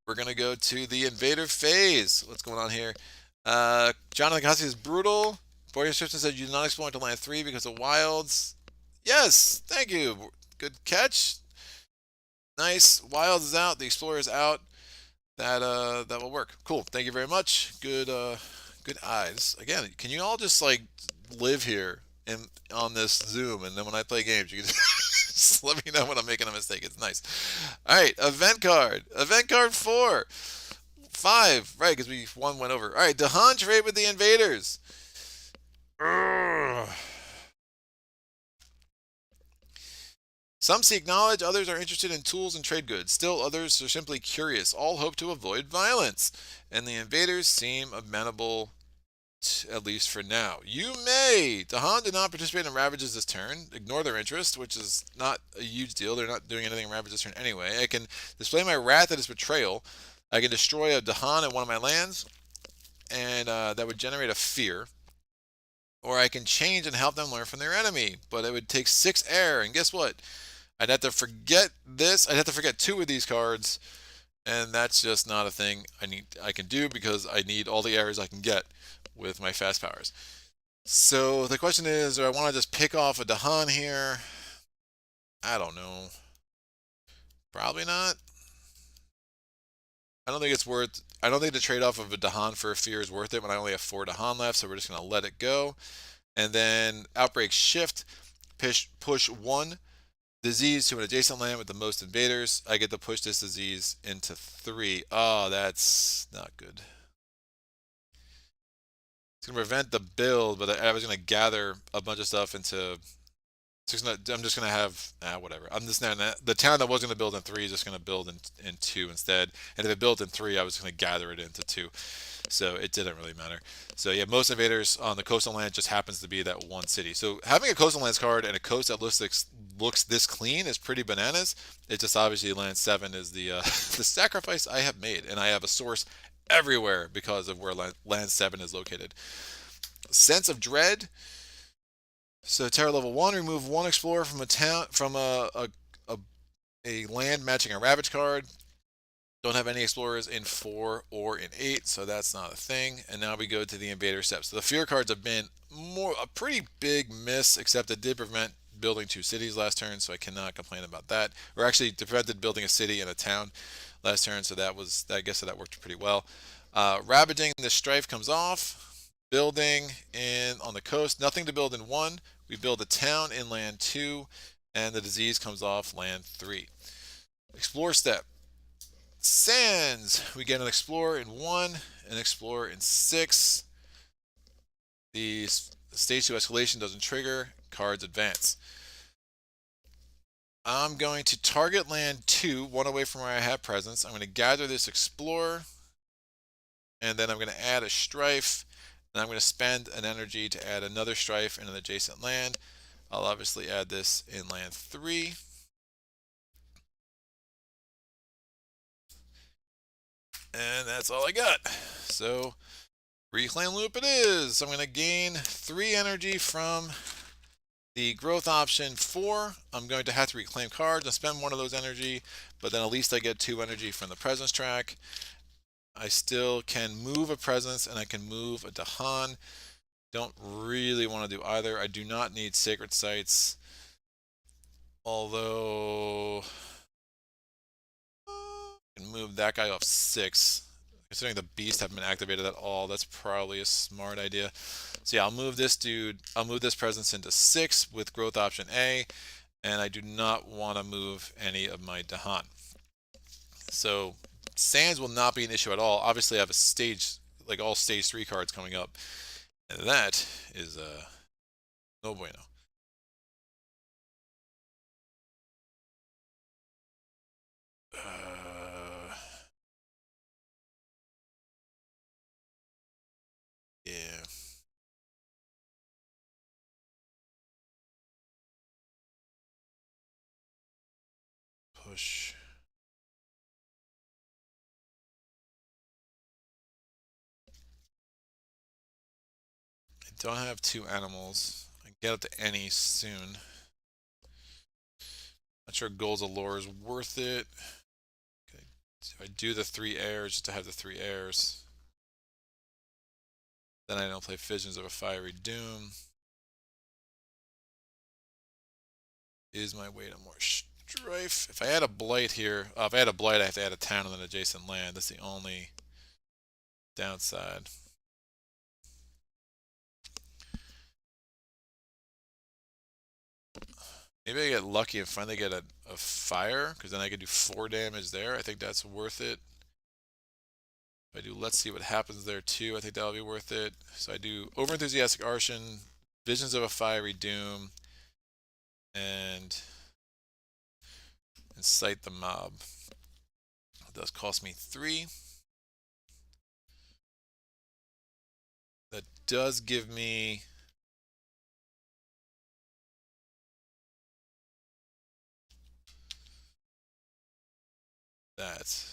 We're going to go to the Invader Phase. What's going on here? Jonathan Cassi is brutal. Boyer Simpson said you did not explore into land 3 because of wilds. Yes, thank you. Good catch. Nice. Wilds is out. The Explorer is out. That will work. Cool. Thank you very much. Good eyes. Again, can you all just like live here on this Zoom, and then when I play games, you can just let me know when I'm making a mistake. It's nice. All right, event card. Event card 4. 5, right, because we went over. All right, Dahan trade with the invaders. Urgh. Some seek knowledge, others are interested in tools and trade goods. Still others are simply curious. All hope to avoid violence. And the invaders seem amenable, at least for now. You may! Dahan did not participate in Ravages this turn. Ignore their interest, which is not a huge deal. They're not doing anything in Ravages this turn anyway. I can display my Wrath at his betrayal. I can destroy a Dahan at one of my lands, and that would generate a fear. Or I can change and help them learn from their enemy. But it would take 6 air, and guess what? I'd have to forget this. I'd have to forget 2 of these cards, and that's just not a thing I can do because I need all the errors I can get with my fast powers. So the question is, do I want to just pick off a Dahan here? I don't know. Probably not. I don't think it's worth. I don't think the trade-off of a Dahan for a fear is worth it when I only have 4 Dahan left. So we're just gonna let it go. And then outbreak shift, push 1 disease to an adjacent land with the most invaders. I get to push this disease into 3. Oh, that's not good. It's gonna prevent the build, but I was gonna gather a bunch of stuff into. I'm just gonna have whatever. I'm just now the town that was gonna build in 3 is just gonna build in 2 instead. And if it built in 3, I was gonna gather it into 2. So it didn't really matter. So yeah, most invaders on the coastal land just happens to be that one city. So having a coastal lands card and a coast that looks this clean is pretty bananas. It just obviously land 7 is the the sacrifice I have made, and I have a source everywhere because of where land 7 is located. Sense of Dread. So Terra level 1, remove 1 explorer from a town from a land matching a Ravage card. Don't have any explorers in 4 or in 8, so that's not a thing. And now we go to the Invader steps. So the fear cards have been a pretty big miss, except it did prevent building 2 cities last turn, so I cannot complain about that. Or actually prevented building a city and a town last turn, so I guess that worked pretty well. Ravaging the Strife comes off. Building in on the coast, nothing to build in 1. We build a town in land 2, and the disease comes off land 3. Explore step. Sands. We get an explorer in 1, an explorer in 6. The stage 2 escalation doesn't trigger. Cards advance. I'm going to target land 2, 1 away from where I have presence. I'm going to gather this explorer, and then I'm going to add a strife. And I'm going to spend an energy to add another strife in an adjacent land. I'll obviously add this in land 3. And that's all I got. So reclaim loop it is. I'm going to gain 3 energy from the growth option 4. I'm going to have to reclaim cards and spend 1 of those energy, but then at least I get 2 energy from the presence track. I still can move a presence and I can move a Dahan. Don't really want to do either. I do not need sacred sites, although I can move that guy off 6. Considering the beast haven't been activated at all, that's probably a smart idea. So yeah, I'll move this dude. I'll move this presence into 6 with growth option A, and I do not want to move any of my Dahan. So Sands will not be an issue at all. Obviously, I have a stage, like all stage 3 cards coming up. And that is no bueno. Yeah. Push. I don't have 2 animals. I can get up to any soon. Not sure Gold's Allure is worth it. Okay. So I do the 3 heirs just to have the 3 heirs. Then I don't play Visions of a Fiery Doom. Is my way to more strife. If I add a blight here, if I add a blight, I have to add a town and an adjacent land. That's the only downside. Maybe I get lucky and finally get a fire, because then I can do 4 damage there. I think that's worth it. If I do Let's See What Happens there too, I think that'll be worth it. So I do Overenthusiastic Arshan, Visions of a Fiery Doom, and Incite the Mob. It does cost me 3. That does give me that.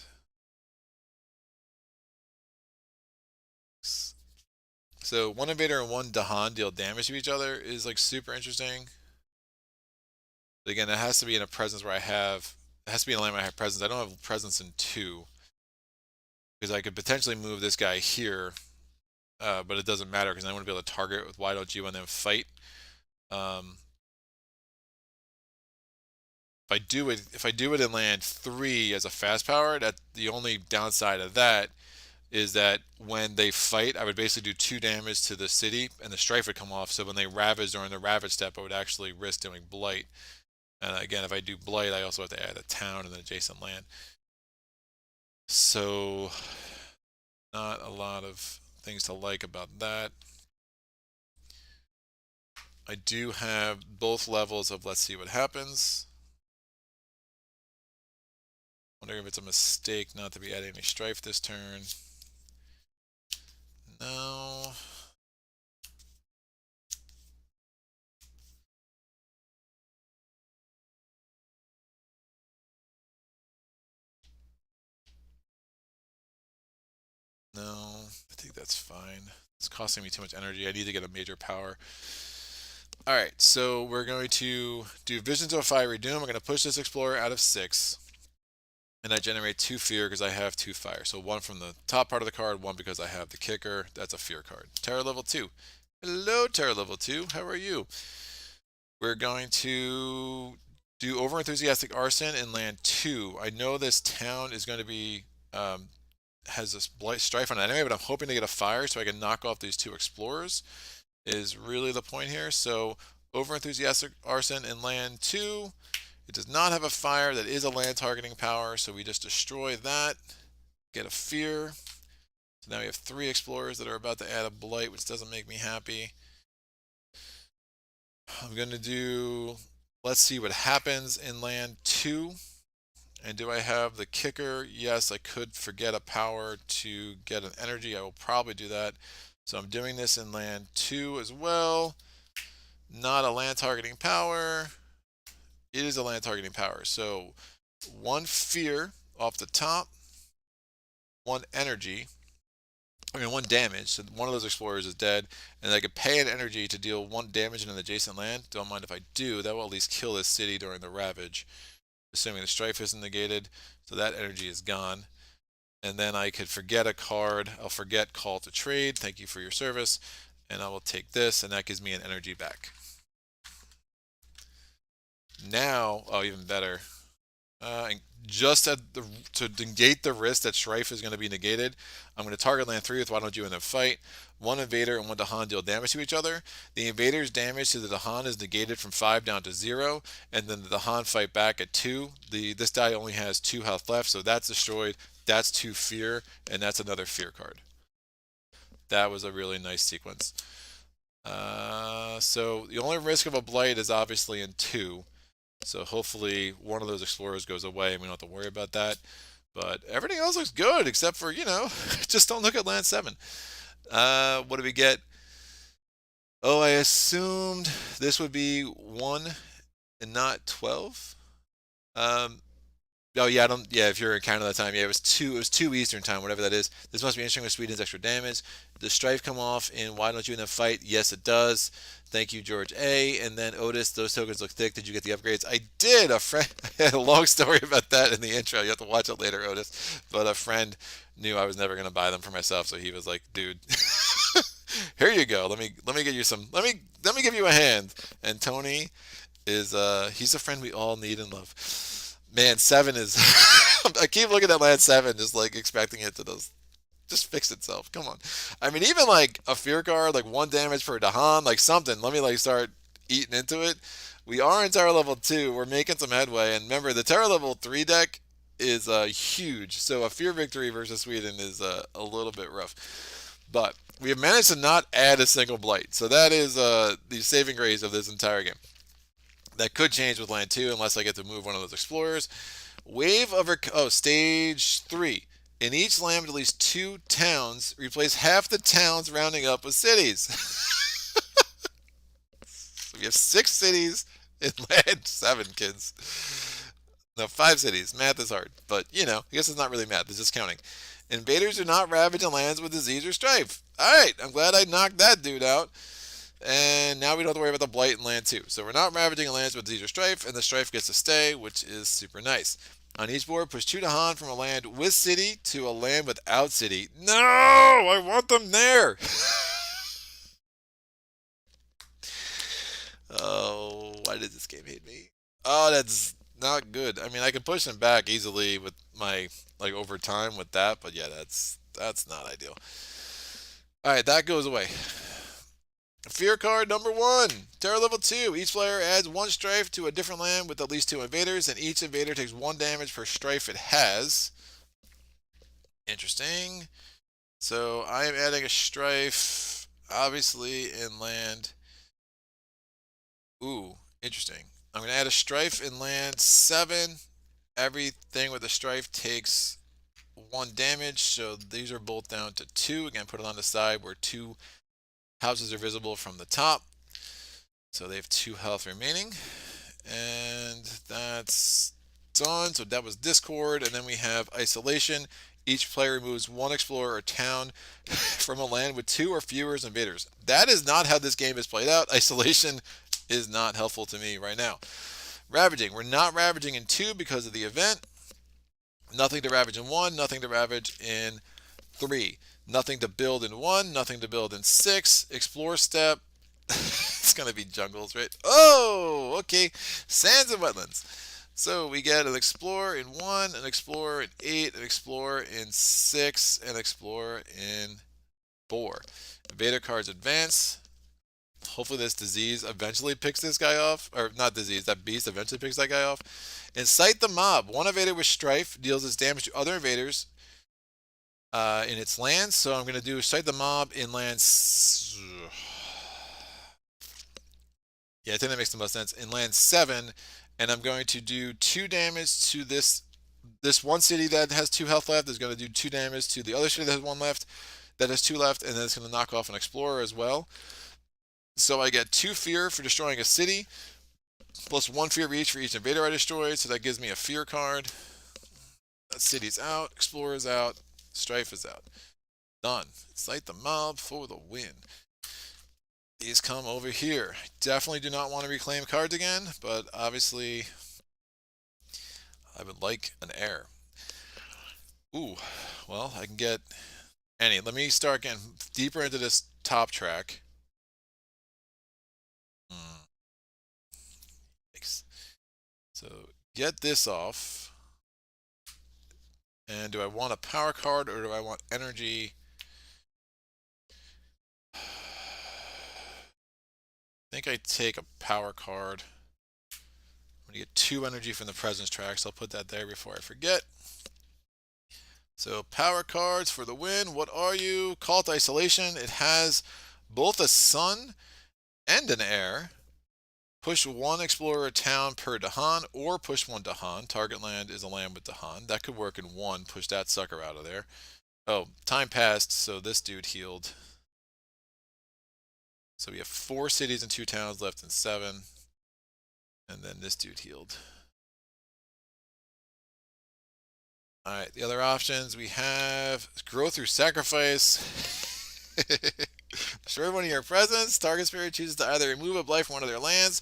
So 1 Invader and 1 Dahan deal damage to each other is like super interesting. But again, it has to be in a presence where it has to be in a land where I have presence. I don't have presence in 2. Because I could potentially move this guy here, but it doesn't matter because I want to be able to target with Why Don't You and then fight. if I do it in land 3 as a fast power, that the only downside of that is that when they fight, I would basically do 2 damage to the city, and the strife would come off. So when they ravage during the ravage step, I would actually risk doing blight. And again, if I do blight, I also have to add a town and an adjacent land. So not a lot of things to like about that. I do have both levels of let's see what happens. Wondering if it's a mistake not to be adding any strife this turn. No. No, I think that's fine. It's costing me too much energy. I need to get a major power. Alright, so we're going to do Visions of a Fiery Doom. We're going to push this Explorer out of 6. And I generate 2 fear because I have 2 fire. So 1 from the top part of the card, 1 because I have the kicker. That's a fear card. Terror level 2. Hello, Terror level 2. How are you? We're going to do Overenthusiastic Arson in land 2. I know this town is going to be has this blight strife on it anyway, but I'm hoping to get a fire so I can knock off these 2 explorers. Is really the point here. So Overenthusiastic Arson in land 2. It does not have a fire. That is a land targeting power, so we just destroy that. Get a fear. So now we have 3 explorers that are about to add a blight, which doesn't make me happy. I'm going to do, let's see what happens in land 2. And do I have the kicker? Yes, I could forget a power to get an energy. I will probably do that. So I'm doing this in land 2 as well. Not a land targeting power. It is a land targeting power. So 1 fear off the top, 1 energy. 1 damage. So one of those explorers is dead, and I could pay an energy to deal 1 damage in an adjacent land. Don't mind if I do. That will at least kill this city during the ravage, assuming the strife isn't negated. So that energy is gone. And then I could forget a card. I'll forget Call to Trade. Thank you for your service. And I will take this, and that gives me an energy back. Now, oh, even better. Just to negate the risk that Strife is going to be negated, I'm going to target land 3 with Why Don't You in a Fight. 1 Invader and 1 Dahan deal damage to each other. The Invader's damage to the Dahan is negated from 5 down to 0, and then the Dahan fight back at 2. This die only has 2 health left, so that's destroyed. That's 2 fear, and that's another fear card. That was a really nice sequence. So the only risk of a blight is obviously in 2. So hopefully one of those explorers goes away and we don't have to worry about that. But everything else looks good except for, just don't look at land 7. What do we get? Oh, I assumed this would be 1 and not 12. Oh yeah, if you're in Canada that time, yeah, it was 2 Eastern time, whatever that is. This must be interesting with Sweden's extra damage. Does Strife come off in Why Don't You in the Fight? Yes, it does. Thank you, George A. And then Otis, those tokens look thick. Did you get the upgrades? I did. A friend I had a long story about that in the intro. You have to watch it later, Otis. But a friend knew I was never gonna buy them for myself, so he was like, dude, here you go. Let me get you some let me give you a hand. And Tony is he's a friend we all need and love. Man, 7 is. I keep looking at land 7, just like expecting it to just fix itself. Come on. I mean, even like a fear card, like 1 damage per Dahan, like something. Let me like start eating into it. We are in Terror level 2. We're making some headway. And remember, the Terror level 3 deck is huge. So a fear victory versus Sweden is a little bit rough. But we have managed to not add a single blight. So that is the saving grace of this entire game. That could change with land 2 unless I get to move one of those explorers. Wave of stage 3. In each land with at least 2 towns, replace half the towns rounding up with cities. So we have 6 cities in land 7, kids. No, 5 cities. Math is hard, but I guess it's not really math. It's just counting. Invaders do not ravage in lands with disease or strife. All right, I'm glad I knocked that dude out. And now we don't have to worry about the blight in land 2. So we're not ravaging lands with disease or strife, and the strife gets to stay, which is super nice. On each board, push 2 Dahan from a land with city to a land without city. No! I want them there! Oh, why did this game hate me? Oh, that's not good. I mean, I can push him back easily with my like over time with that, but yeah, that's not ideal. All right, that goes away. Fear card number one, Terror level 2. Each player adds one strife to a different land with at least 2 invaders, and each invader takes 1 damage per strife it has. Interesting. So I am adding a strife, obviously, in land. Ooh, interesting. I'm going to add a strife in land 7. Everything with a strife takes 1 damage, so these are both down to 2. Again, put it on the side where 2 houses are visible from the top. So they have 2 health remaining. And that's done. So that was Discord. And then we have Isolation. Each player removes 1 explorer or town from a land with 2 or fewer invaders. That is not how this game is played out. Isolation is not helpful to me right now. Ravaging. We're not ravaging in 2 because of the event. Nothing to ravage in 1. Nothing to ravage in 3. Nothing to build in 1. Nothing to build in 6. Explore step. It's going to be jungles, right? Oh, okay. Sands and wetlands. So we get an explorer in 1, an explorer in 8, an explorer in 6, an explorer in 4. Invader cards advance. Hopefully this disease eventually picks this guy off. Or not disease, that beast eventually picks that guy off. Incite the mob. 1 invader with strife deals its damage to other invaders in its lands. So I'm going to do incite the mob in lands. Yeah, I think that makes the most sense. In land 7, and I'm going to do 2 damage to this one city that has 2 health left. Is going to do 2 damage to the other city that has 1 left, that has 2 left, and then it's going to knock off an explorer as well. So I get 2 fear for destroying a city, plus 1 fear each for each invader I destroyed. So that gives me a fear card. That city's out, explorer's out, strife is out. Done. Incite the mob for the win. These come over here. Definitely do not want to reclaim cards again, but obviously I would like an heir. Ooh, well, I can get any. Let me start getting deeper into this top track. Thanks. So get this off. And do I want a power card or do I want energy? I think I take a power card. I'm going to get 2 energy from the presence track, so I'll put that there before I forget. So power cards for the win. What are you? Cult Isolation. It has both a sun and an heir. Push 1 explorer town per Dahan, or push 1 Dahan. Target land is a land with Dahan. That could work in 1. Push that sucker out of there. Oh, time passed, so this dude healed. So we have 4 cities and 2 towns left in 7. And then this dude healed. Alright, the other options we have grow through sacrifice. Destroy one of your presence. Target spirit chooses to either remove a blight from one of their lands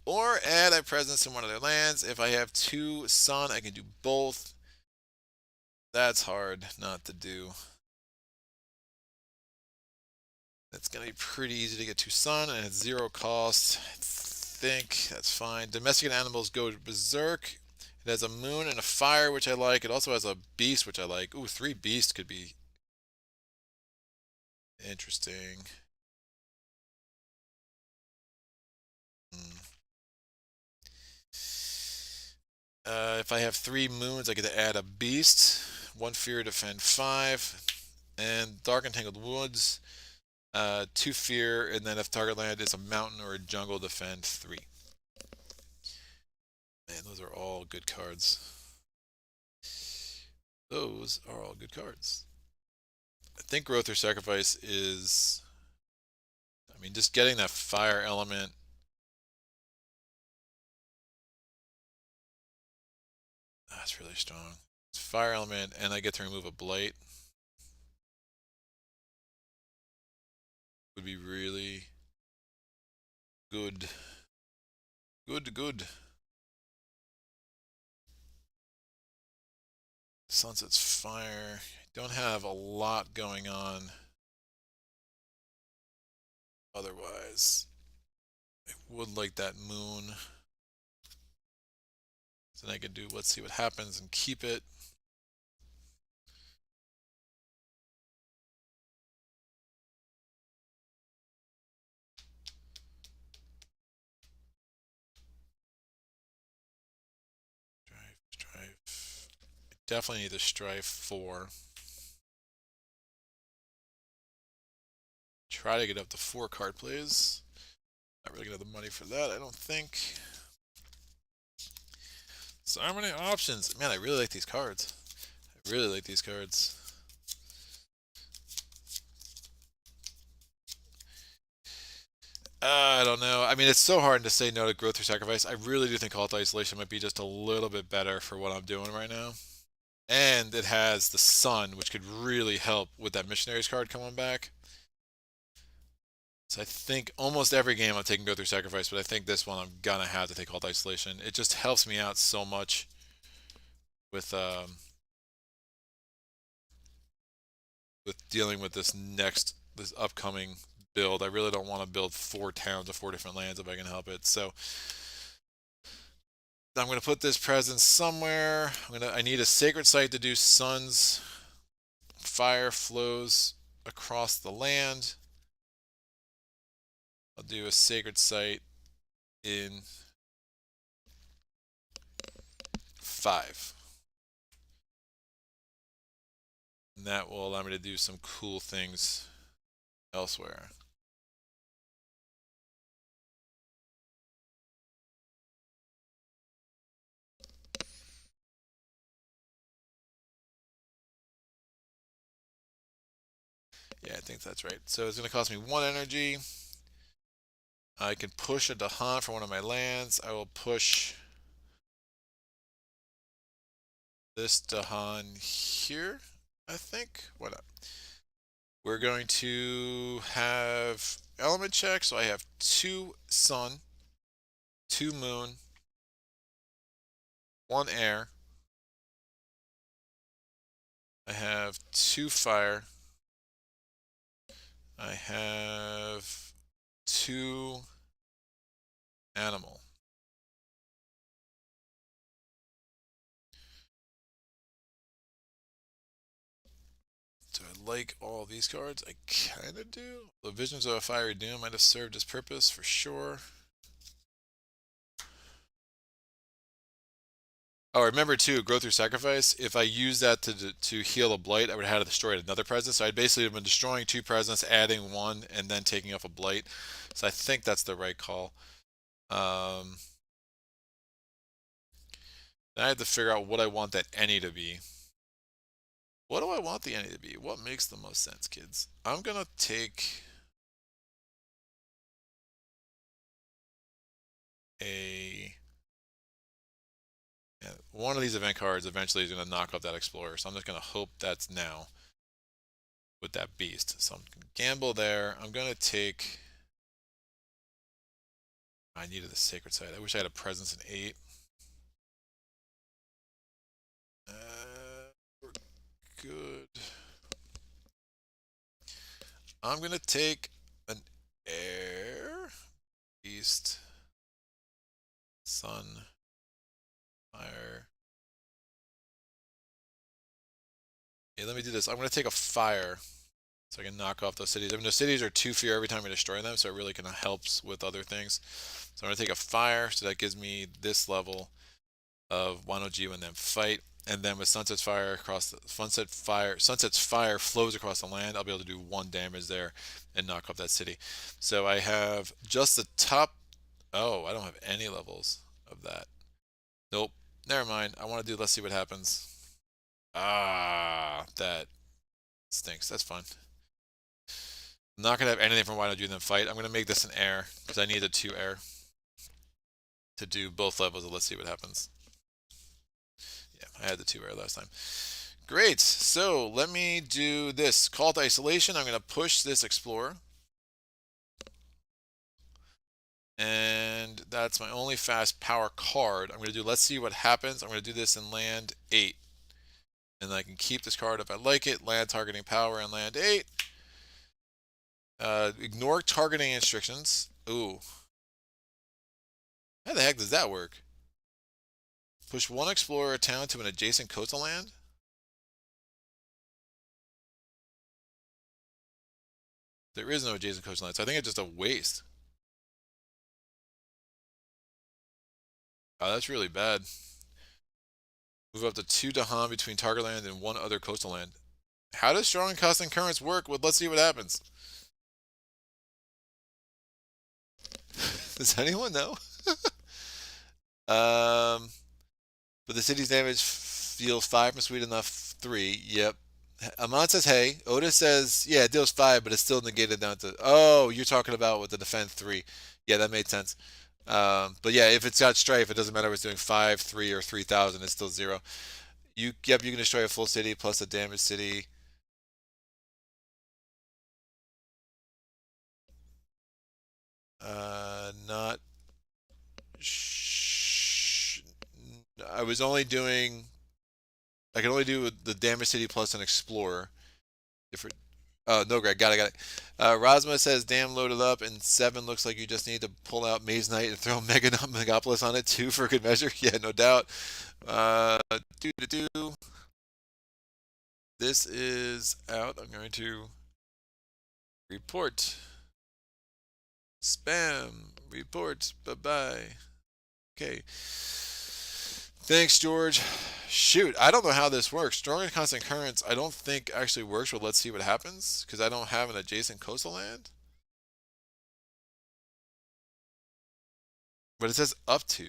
or add a presence in one of their lands. If I have 2 sun, I can do both. That's hard not to do. It's going to be pretty easy to get 2 sun, and it's 0 cost. I think that's fine. Domestic animals go berserk. It has a moon and a fire, which I like. It also has a beast, which I like. Ooh, 3 beasts could be interesting. If I have 3 moons, I get to add a beast. 1 fear, defend 5. And Dark Entangled Woods. 2 fear, and then if target land is a mountain or a jungle, defend 3. Man, those are all good cards. Those are all good cards. I think Growth or Sacrifice is... I mean, just getting that fire element... That's really strong. It's fire element, and I get to remove a blight. Would be really good. Good. Sunset's fire. Don't have a lot going on otherwise. I would like that moon. Then I can do let's see what happens and keep it. Strife. Definitely need the Strife 4. Try to get up to 4 card plays. Not really gonna have the money for that, I don't think. So many options. Man, I really like these cards. I really like these cards. I don't know. I mean, it's so hard to say no to Growth or Sacrifice. I really do think Call to Isolation might be just a little bit better for what I'm doing right now. And it has the Sun, which could really help with that Missionaries card coming back. So I think almost every game I'm taking Go Through Sacrifice, but I think this one I'm gonna have to take Call to Isolation. It just helps me out so much with dealing with this upcoming build. I really don't want to build 4 towns of 4 different lands if I can help it. So I'm going to put this presence somewhere. I need a sacred site to do suns. Fire flows across the land. I'll do a sacred site in 5. And that will allow me to do some cool things elsewhere. Yeah, I think that's right. So it's going to cost me 1 energy. I can push a Dahan for one of my lands. I will push this Dahan here, I think. Why not? We're going to have element check. So I have 2 sun, 2 moon, 1 air. I have 2 fire. I have 2 animal. Do I like all these cards? I kind of do. The Visions of a Fiery Doom might have served its purpose for sure. Oh, remember too, Growth Through Sacrifice. If I use that to heal a blight, I would have had to destroy another presence. So I'd basically have been destroying 2 presents, adding 1, and then taking off a blight. So I think that's the right call. Then I have to figure out what I want that any to be. What do I want the any to be? What makes the most sense, kids? I'm gonna take a one of these event cards eventually is going to knock off that Explorer, so I'm just going to hope that's now with that Beast. So I'm going to gamble there. I'm going to take... I needed the Sacred Site. I wish I had a presence in 8. We're good. I'm going to take an Air, Beast, Sun, Fire. Yeah, let me do this. I'm going to take a Fire so I can knock off those cities. I mean, those cities are 2 fear every time I destroy them, so it really kind of helps with other things. So I'm going to take a Fire, so that gives me this level of Wano G and then fight. And then with Sunset's Fire Sunset's Fire flows across the land. I'll be able to do 1 damage there and knock off that city. So I have just the top. Oh, I don't have any levels of that. Nope. Never mind. I want to do. Let's see what happens. Ah, that stinks. That's fine. I'm not gonna have anything from Wino G and then fight. I'm gonna make this an air because I need a 2 air to do both levels of let's see what happens. Yeah, I had the 2 air last time. Great, so let me do this. Call to Isolation, I'm going to push this Explorer. And that's my only fast power card. I'm going to do let's see what happens. I'm going to do this in land 8. And I can keep this card if I like it. Land targeting power in land 8. Ignore targeting restrictions. Ooh. How the heck does that work? Push one explorer town to an adjacent coastal land. There is no adjacent coastal land, so I think it's just a waste. Oh, that's really bad. Move up to 2 Dahan between target land and one other coastal land. How does strong and constant currents work? Well, let's see what happens. Does anyone know? But the city's damage deals 5 from Sweden, enough 3. Yep. Amon says, hey. Otis says, yeah, it deals 5, but it's still negated down to. Oh, you're talking about with the defend 3. Yeah, that made sense. But yeah, if it's got strife, it doesn't matter if it's doing 5, 3, or 3,000. It's still 0. Yep, you can destroy a full city plus a damaged city. Not. I was only doing. I can only do the damaged city plus an explorer. Different. Oh no, Greg, got it. Rosma says, "Damn, loaded up." And 7 looks like you just need to pull out Maze Knight and throw Megapolis on it too for good measure. Yeah, no doubt. Do. This is out. I'm going to report. Spam. Report. Bye bye. Okay. Thanks, George. Shoot, I don't know how this works. Strong and constant currents, I don't think actually works, but let's see what happens, because I don't have an adjacent coastal land. But it says up to.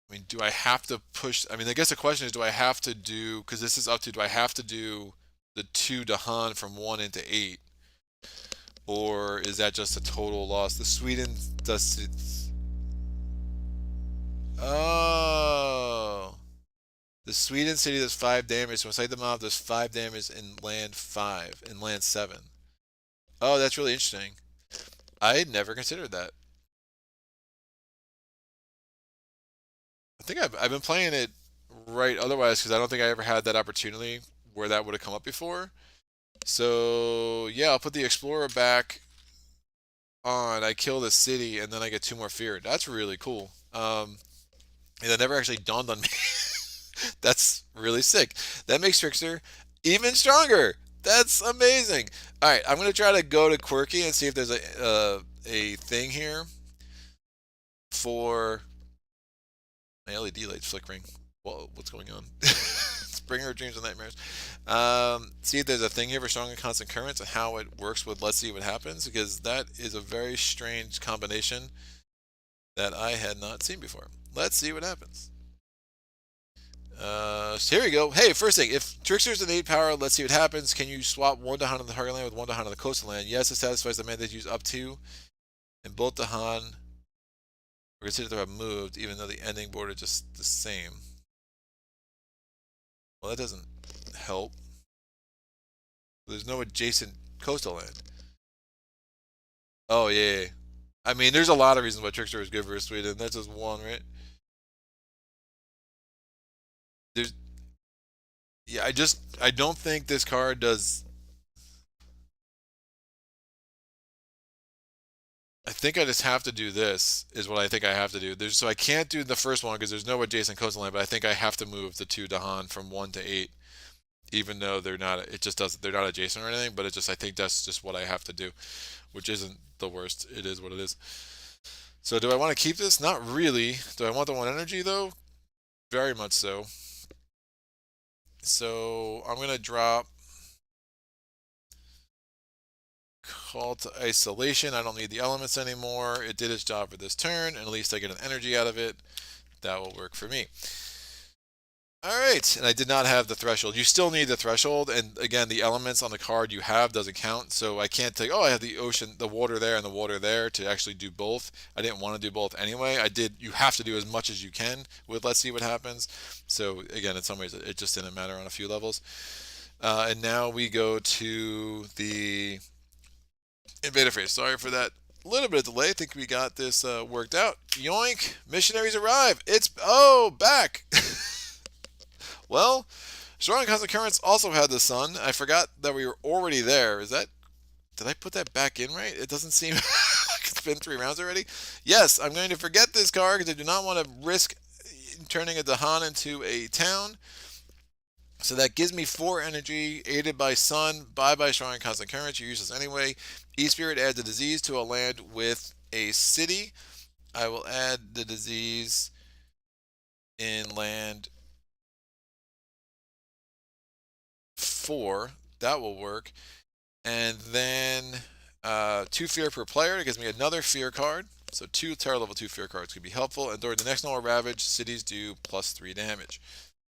I mean, do I have to push? I mean, I guess the question is, do I have to do, because this is up to, do I have to do the 2 Dahan from 1 into 8? Or is that just a total loss? The Sweden does it. Oh. The Sweden city does 5 damage, so inside the mob does 5 damage in land 5, in land 7. Oh, that's really interesting. I had never considered that. I think I've been playing it right otherwise because I don't think I ever had that opportunity where that would have come up before. So, yeah, I'll put the Explorer back on. I kill the city, and then I get 2 more fear. That's really cool. And that never actually dawned on me. That's really sick. That makes Trickster even stronger. That's amazing. All right, I'm gonna try to go to Quirky and see if there's a thing here for my LED lights flickering. Whoa, what's going on? Bringer of dreams and nightmares. See if there's a thing here for strong and constant currents and how it works with let's see what happens, because that is a very strange combination that I had not seen before. Let's see what happens. So here we go. Hey, first thing, if Trickster's an 8 power, let's see what happens. Can you swap 1 Dahan on the target land with 1 Dahan on the coastal land? Yes, it satisfies the mandate use up to. And both Dahan were considered to have moved, even though the ending board is just the same. Well, that doesn't help. There's no adjacent coastal land. Oh, yeah. I mean, there's a lot of reasons why Trickster is good versus Sweden. That's just one, right? There's, yeah, I don't think this card does. I think I just have to do this, is what I think I have to do. So I can't do the first one because there's no adjacent coastal land, but I think I have to move the 2 Dahan from 1 to 8, even though they're not, it just doesn't, they're not adjacent or anything, but it just, I think that's just what I have to do, which isn't the worst. It is what it is. So do I want to keep this? Not really. Do I want the 1 energy though? Very much so. So I'm going to drop Call to Isolation. I don't need the elements anymore. It did its job for this turn, and at least I get an energy out of it. That will work for me. All right, and I did not have the threshold. You still need the threshold, and again, the elements on the card you have doesn't count, so I can't take, oh, I have the ocean, the water there and the water there to actually do both. I didn't want to do both anyway. I did, you have to do as much as you can with let's see what happens. So again, in some ways, it just didn't matter on a few levels. And now we go to the Invader Phase. Sorry for that little bit of delay. I think we got this worked out. Yoink! Missionaries arrive. It's back. Well, Strong Constant Currents also had the sun. I forgot that we were already there. Did I put that back in right? It doesn't seem like it's been 3 rounds already. Yes, I'm going to forget this card because I do not want to risk turning a Dahan into a town. So that gives me 4 energy, aided by sun. Bye Strong and Constant Currents. You use this anyway. E-Spirit adds a disease to a land with a city. I will add the disease in land 4. That will work. And then 2 fear per player. It gives me another fear card. So 2 Terror level 2 fear cards could be helpful. And during the next normal ravage, cities do +3 damage.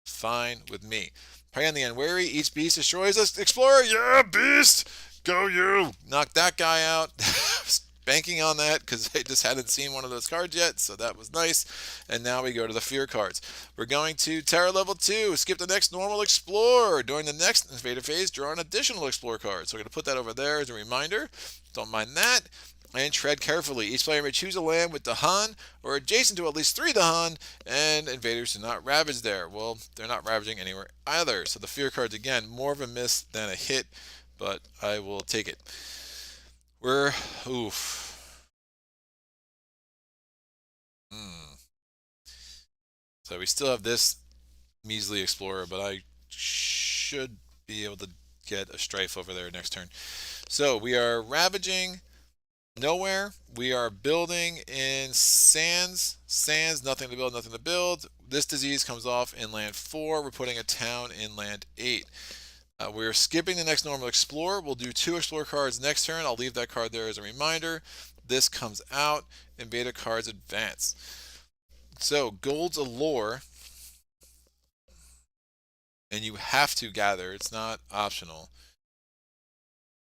Fine with me. Prey on the Unwary. Each beast destroys us. Explorer. Yeah, beast. Go you. Knock that guy out. Banking on that because I just hadn't seen one of those cards yet, so that was nice. And now we go to the fear cards. We're going to Terror level 2. Skip the next normal Explorer. During the next Invader Phase, draw an additional Explorer card. So we're going to put that over there as a reminder. Don't mind that. And tread carefully. Each player may choose a land with Dahan or adjacent to at least 3 Dahan, and invaders do not ravage there. Well, they're not ravaging anywhere either. So the fear cards, again, more of a miss than a hit, but I will take it. Oof. So we still have this measly Explorer, but I should be able to get a Strife over there next turn. So we are ravaging nowhere. We are building in sands. Sands, nothing to build, nothing to build. This disease comes off in land 4. We're putting a town in land 8. We're skipping the next normal Explorer. We'll do 2 Explorer cards next turn. I'll leave that card there as a reminder. This comes out, and beta cards advance. So, gold's a lore, and you have to gather. It's not optional.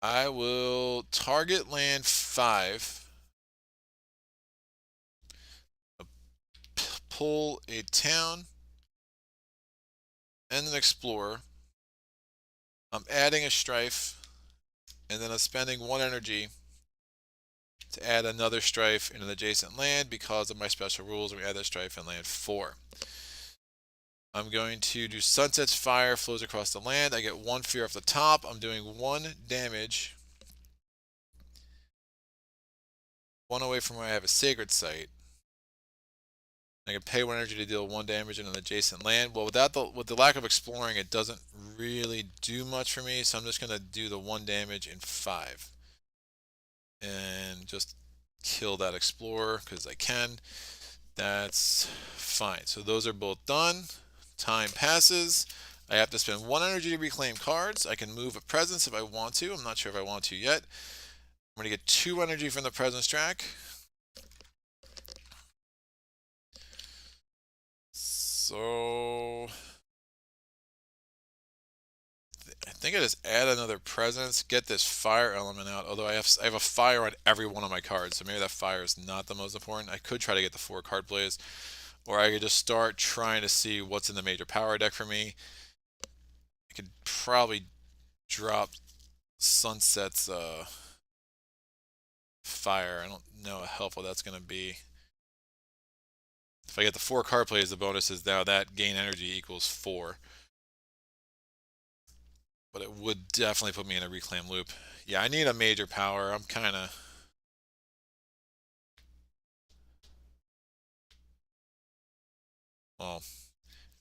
I will target land 5. Pull a town and an Explorer. I'm adding a Strife, and then I'm spending 1 energy to add another Strife in an adjacent land because of my special rules. We add that Strife in land 4. I'm going to do Sunset's Fire, flows across the land. I get 1 fear off the top. I'm doing 1 damage. 1 away from where I have a Sacred Site. I can pay 1 energy to deal 1 damage in an adjacent land. Well, with the lack of exploring, it doesn't really do much for me, so I'm just going to do the 1 damage in 5. And just kill that Explorer because I can. That's fine. So those are both done. Time passes. I have to spend 1 energy to reclaim cards. I can move a presence if I want to. I'm not sure if I want to yet. I'm going to get 2 energy from the presence track. So I think I just add another presence, get this fire element out. Although I have a fire on every one of my cards, so maybe that fire is not the most important. I could try to get the 4 card plays, or I could just start trying to see what's in the major power deck for me. I could probably drop Sunset's fire. I don't know how helpful that's going to be. If I get the 4 card plays, the bonus is now that gain energy equals 4. But it would definitely put me in a reclaim loop. Yeah, I need a major power. I'm kind of... Well,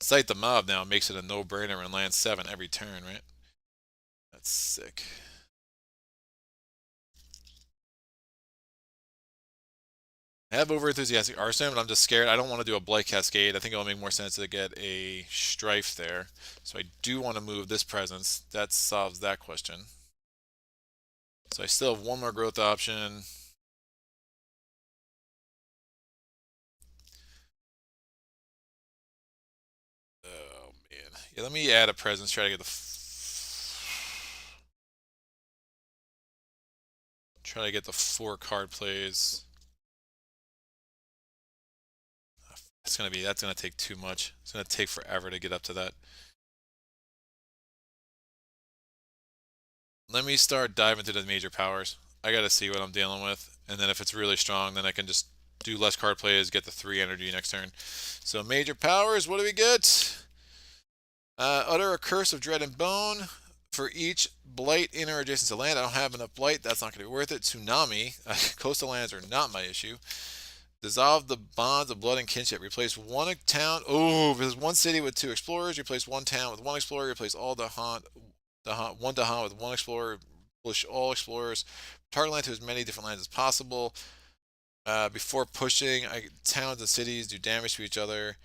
Cite the Mob now makes it a no-brainer in land 7 every turn, right? That's sick. I have Overenthusiastic Arsenal, but I'm just scared. I don't want to do a Blight Cascade. I think it'll make more sense to get a Strife there. So I do want to move this presence. That solves that question. So I still have 1 more growth option. Oh, man. Yeah, let me add a presence, try to get the 4 card plays. That's gonna take too much. It's gonna take forever to get up to that. Let me start diving into the major powers. I gotta see what I'm dealing with, and then if it's really strong, then I can just do less card plays, get the 3 energy next turn. So major powers, what do we get? Utter a curse of dread and bone for each blight in or adjacent to land. I don't have enough blight. That's not going to be worth it. Tsunami. Coastal lands are not my issue. Dissolve the bonds of blood and kinship. Replace one town. Oh, there's one city with 2 explorers. Replace one town with 1 explorer. Replace all one Dahan with 1 explorer. Push all explorers. Target land to as many different lands as possible. Before pushing, towns and cities do damage to each other.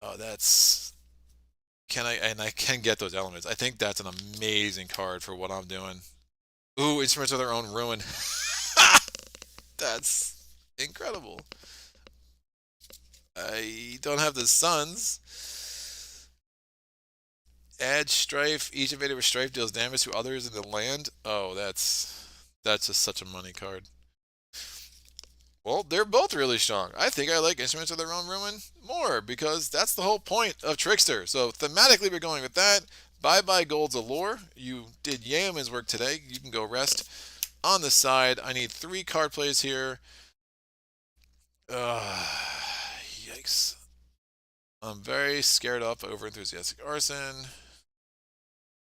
Oh, that's I can get those elements. I think that's an amazing card for what I'm doing. Ooh, instruments of their own ruin. That's incredible. I don't have the suns. Add strife. Each invader with strife deals damage to others in the land. Oh, that's just such a money card. Well, they're both really strong. I think I like Instruments of Their Own Ruin more because that's the whole point of Trickster. So thematically, we're going with that. Bye bye Gold's Allure. You did yeoman's work today. You can go rest. On the side, I need 3 card plays here. Yikes. I'm very scared up over Enthusiastic Arson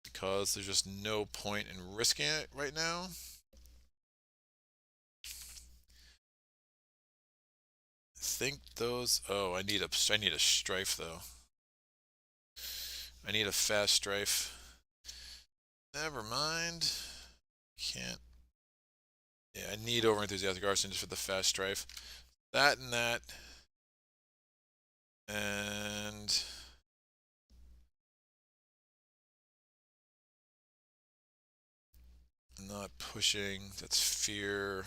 because there's just no point in risking it right now. I think those. Oh, I need a strife though. I need a fast strife. Never mind. Can't. Yeah, I need over enthusiastic arson just for the fast strife. That and that. And I'm not pushing. That's fear.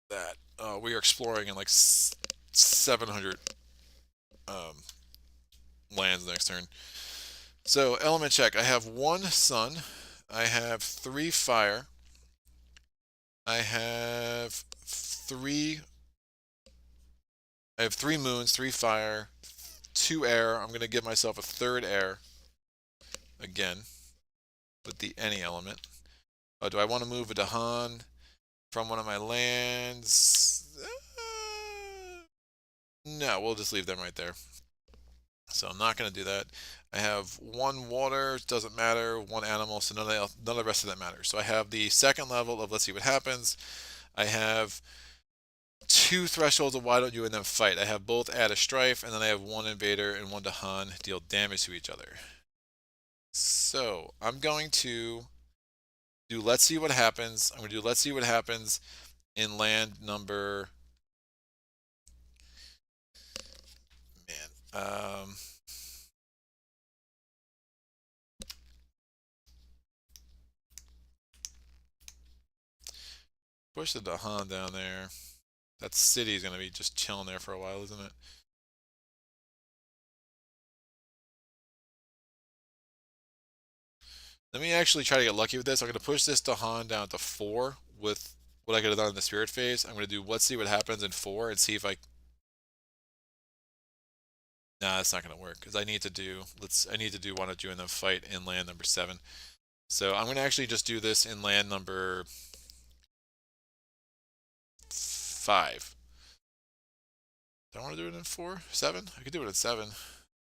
That. We are exploring in like 700 lands next turn. So element check. I have 1 sun. I have 3 fire. I have 3 moons, 3 fire, 2 air. I'm going to give myself a 3rd air again with the any element. Do I want to move a Dahan from one of my lands? No, we'll just leave them right there. So I'm not going to do that. I have 1 water, doesn't matter, 1 animal, so none of the rest of that matters. So I have the 2nd level of let's see what happens. I have 2 thresholds of why don't you and them fight. I have both add a strife, and then I have 1 invader and 1 Dahan deal damage to each other. So I'm going to do let's see what happens. I'm going to do let's see what happens in land number. Man, push the Dahan down there. That city is going to be just chilling there for a while, isn't it? Let me actually try to get lucky with this. I'm going to push this Dahan down to 4 with what I could have done in the Spirit Phase. I'm going to do let's see what happens in 4 and see if I. Nah, that's not going to work because I need to do why don't you and them fight in land number 7. So I'm going to actually just do this in land number 5. Do I want to do it in 4? 7? I could do it in 7.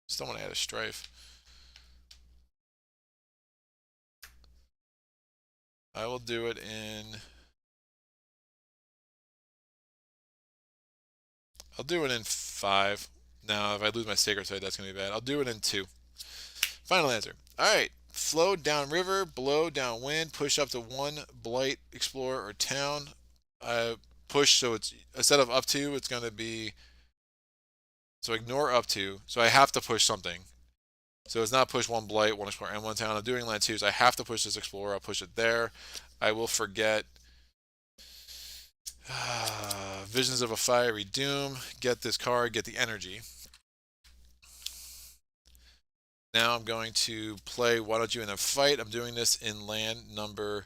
Just don't want to add a strife. I will do it in. I'll do it in 5. Now, if I lose my sacred site, that's going to be bad. I'll do it in 2. Final answer. Alright. Flow down river, blow down wind, push up to 1 blight, explorer, or town. Push, so it's instead of up to, it's going to be. So ignore up to. So I have to push something. So it's not push 1 blight, 1 explorer, and 1 town. I'm doing land 2, so I have to push this explorer. I'll push it there. I will forget. Visions of a Fiery Doom. Get this card, get the energy. Now I'm going to play Why Don't You in a Fight. I'm doing this in land number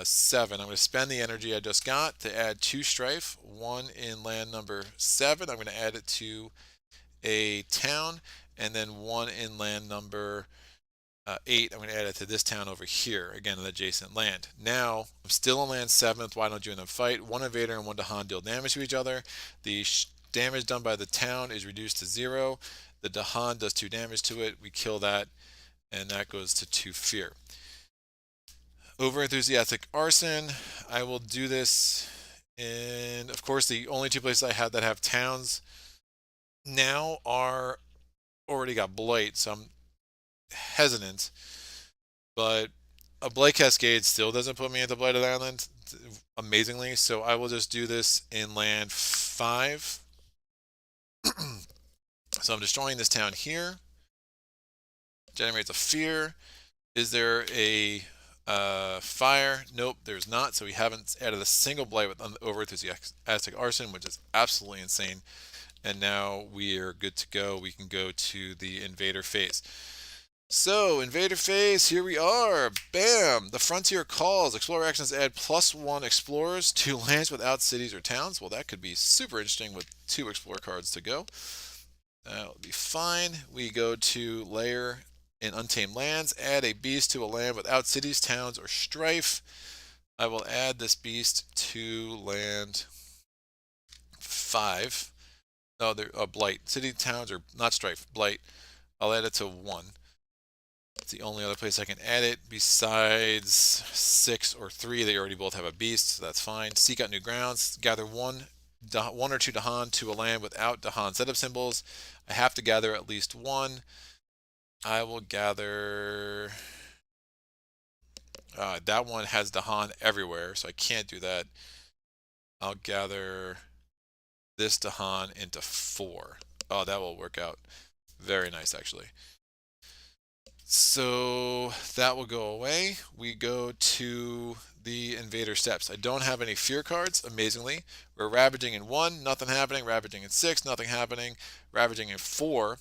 7. I'm going to spend the energy I just got to add 2 strife. 1 in land number 7. I'm going to add it to a town, and then 1 in land number 8, I'm going to add it to this town over here, again, an adjacent land. Now, I'm still in land 7th. Why don't you and them fight? One invader and one Dahan deal damage to each other. The damage done by the town is reduced to 0. The Dahan does 2 damage to it. We kill that, and that goes to 2 fear. Over enthusiastic arson. I will do this in, of course, the only 2 places I have that have towns now are already got blight, so I'm hesitant. But a blight cascade still doesn't put me into blighted island, amazingly. So I will just do this in land 5. So I'm destroying this town here. Generates a fear. Is there a fire? Nope, there's not. So we haven't added a single blight with over enthusiastic arson, which is absolutely insane. And now we are good to go. We can go to the Invader Phase. So, Invader Phase, here we are. Bam! The Frontier calls. Explorer actions add +1 explorers to lands without cities or towns. Well, that could be super interesting with 2 Explorer cards to go. That'll be fine. We go to layer in Untamed Lands. Add a beast to a land without cities, towns, or strife. I will add this beast to land 5. Oh, blight. City, towns, or not strife. Blight. I'll add it to 1. It's the only other place I can add it besides 6 or 3. They already both have a beast, so that's fine. Seek out new grounds. Gather one or 2 Dahan to a land without Dahan setup symbols. I have to gather at least 1. I will gather... that one has Dahan everywhere, so I can't do that. I'll gather this Dahan into 4. Oh, that will work out. Very nice, actually. So that will go away. We go to the Invader Steps. I don't have any fear cards, amazingly. We're ravaging in 1, nothing happening. Ravaging in 6, nothing happening. Ravaging in 4.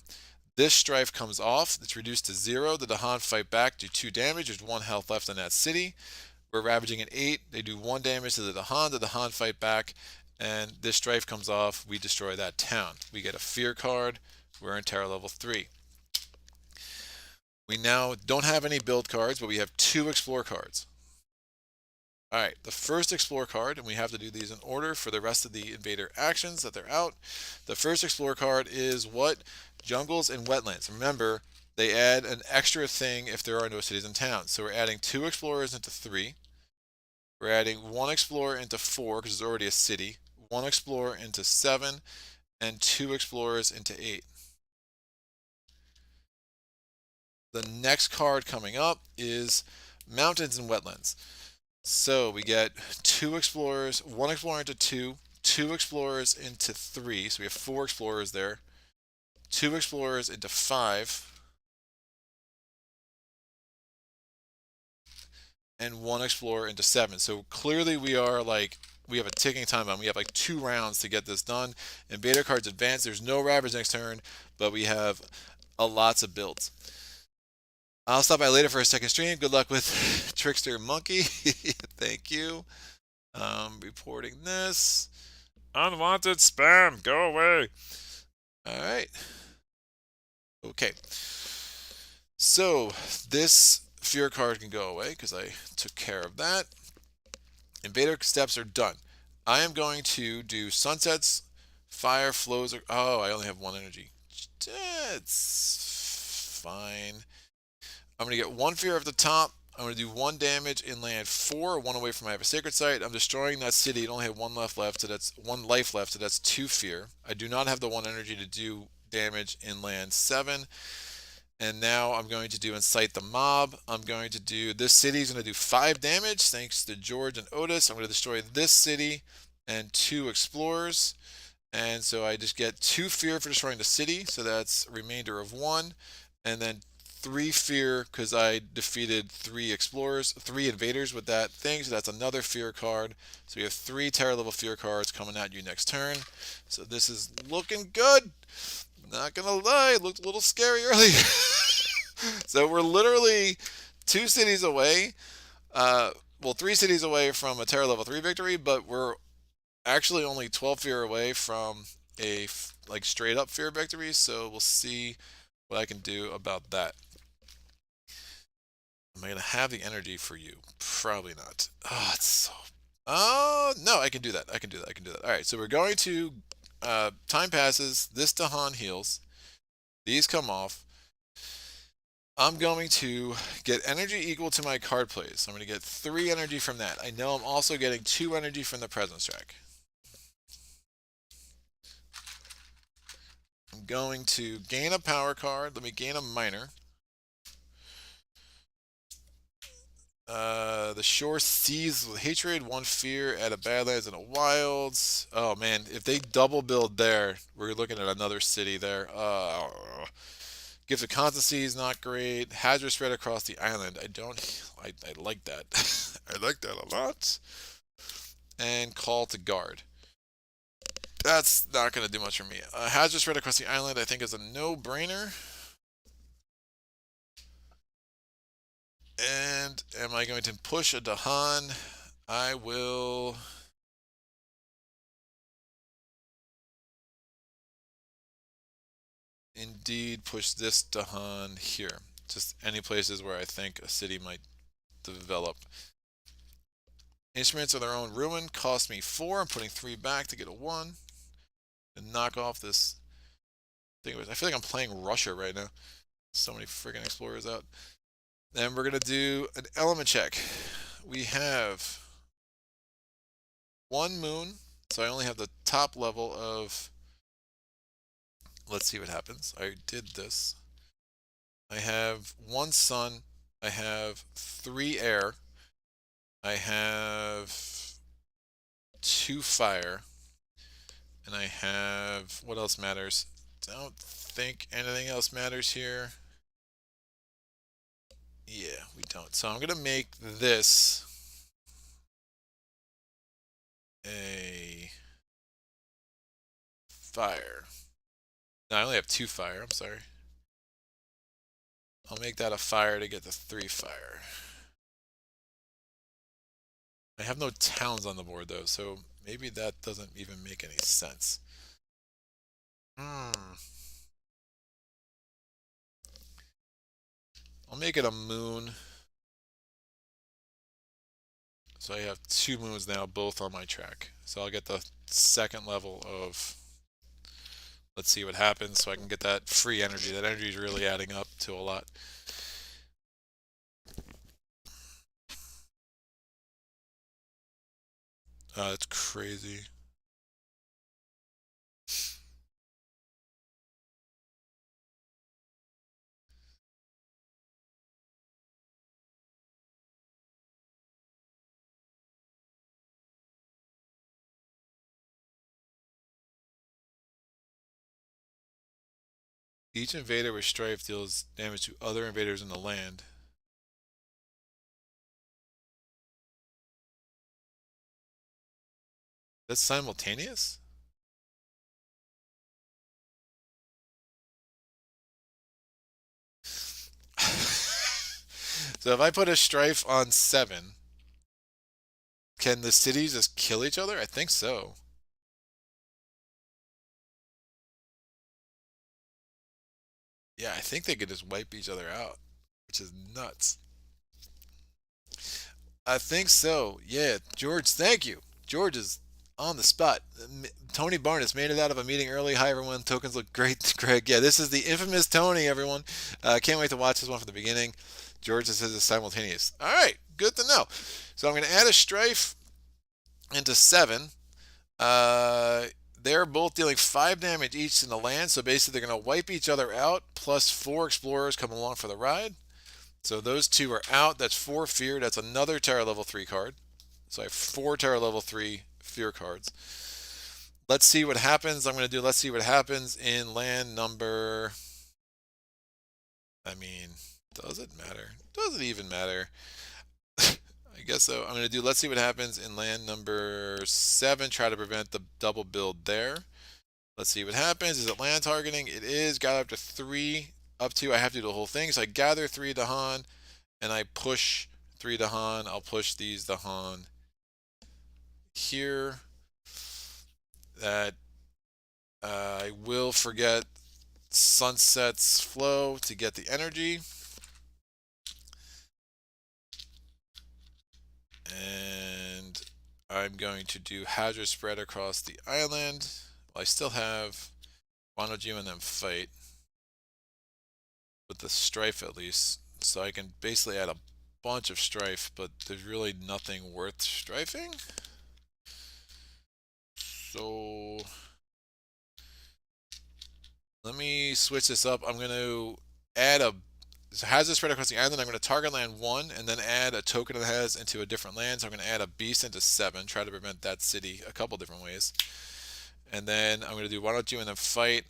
This strife comes off. It's reduced to 0. The Dahan fight back, do 2 damage. There's 1 health left in that city. We're ravaging in 8. They do 1 damage to the Dahan. The Dahan fight back. And this strife comes off. We destroy that town. We get a fear card. We're in terror level 3. We now don't have any build cards, but we have 2 explore cards. Alright, the first explore card, and we have to do these in order for the rest of the invader actions that they're out. The first explore card is what? Jungles and wetlands. Remember, they add an extra thing if there are no cities and towns. So we're adding 2 explorers into 3. We're adding 1 explorer into 4 because there's already a city. 1 explorer into 7, and 2 explorers into 8. The next card coming up is Mountains and Wetlands. So we get 2 explorers, 1 explorer into 2, 2 explorers into 3, so we have 4 explorers there, 2 explorers into 5, and 1 explorer into 7. So clearly we are like, we have a ticking time bomb. We have like 2 rounds to get this done. Invader cards advance. There's no Ravage next turn, but we have lots of builds. I'll stop by later for a second stream. Good luck with Trickster Monkey. Thank you. Reporting this. Unwanted spam. Go away. All right. Okay. So this fear card can go away because I took care of that. Invader steps are done. I am going to do sunsets, fire flows. Oh, I only have 1 energy. It's fine. I'm going to get 1 fear at the top. I'm going to do 1 damage in land 4, 1 away from I have a sacred site. I'm destroying that city. It only had 1 life left, so that's 1 life left, so that's 2 fear. I do not have the 1 energy to do damage in land 7. And now I'm going to do incite the mob. I'm going to do, this city is going to do 5 damage thanks to George and Otis. I'm going to destroy this city and 2 explorers. And so I just get 2 fear for destroying the city, so that's a remainder of 1. And then 3 fear because I defeated 3 explorers, 3 invaders with that thing, so that's another fear card. So we have 3 terror level fear cards coming at you next turn. So this is looking good. Not gonna lie, it looked a little scary earlier. So we're literally 2 cities away. Well, 3 cities away from a terror level 3 victory, but we're actually only 12 fear away from a like straight up fear victory. So we'll see what I can do about that. Am I going to have the energy for you? Probably not. Oh, it's so... Oh, no, I can do that. I can do that. I can do that. All right, so we're going to... time passes. This Dahan heals. These come off. I'm going to get energy equal to my card plays. I'm going to get 3 energy from that. I know I'm also getting 2 energy from the presence track. I'm going to gain a power card. Let me gain a minor. The shore sees with hatred, 1 fear, add a badlands and a wilds. Oh man, if they double build there, we're looking at another city there. Gift of constancy is not great. Hazard spread across the island. I like that. I like that a lot. And call to guard. That's not going to do much for me. Hazard spread across the island, I think, is a no-brainer. And am I going to push a Dahan? I will... indeed push this Dahan here. Just any places where I think a city might develop. Instruments of their own ruin cost me 4. I'm putting 3 back to get a 1. And knock off this thing. I feel like I'm playing Russia right now. So many friggin' explorers out. Then we're going to do an element check. We have 1 moon. So I only have the top level of... Let's see what happens. I did this. I have 1 sun. I have 3 air. I have 2 fire. And I have... What else matters? Don't think anything else matters here. Yeah, we don't. So I'm going to make this a fire. No, I only have 2 fire. I'm sorry. I'll make that a fire to get the 3 fire. I have no towns on the board though, so maybe that doesn't even make any sense. I'll make it a moon. So I have 2 moons now, both on my track. So I'll get the 2nd level of... Let's see what happens so I can get that free energy. That energy is really adding up to a lot. That's crazy. Each invader with Strife deals damage to other invaders in the land. That's simultaneous? So if I put a Strife on 7, can the cities just kill each other? I think so. Yeah, I think they could just wipe each other out, which is nuts. I think so. Yeah, George, thank you. George is on the spot. Tony Barnes made it out of a meeting early. Hi, everyone. Tokens look great, Greg. Yeah, this is the infamous Tony, everyone. Can't wait to watch this one from the beginning. George says it's simultaneous. All right, good to know. So I'm going to add a Strife into 7. They're both dealing 5 damage each in the land, so basically they're going to wipe each other out, plus 4 explorers come along for the ride. So those 2 are out. That's 4 fear. That's another Terror level 3 card. So I have 4 Terror level 3 fear cards. Let's see what happens. I'm going to do let's see what happens in land number... I mean, does it matter? Does it even matter? I guess so. I'm going to do let's see what happens in land number 7. Try to prevent the double build there. Let's see what happens. Is it land targeting? It is. Got up to 3. Up to, I have to do the whole thing. So I gather 3 Dahan and I push 3 Dahan. I'll push these Dahan here. That I will forget Sunset's flow to get the energy. And I'm going to do hazard spread across the island. Well, I still have Wanoju and them fight with the strife at least. So I can basically add a bunch of strife, but there's really nothing worth strifing. So let me switch this up. I'm going to add a hazard spread across the island. I'm going to target land 1 and then add a token that has into a different land. So I'm going to add a beast into 7, try to prevent that city a couple different ways. And then I'm going to do why don't you and then fight.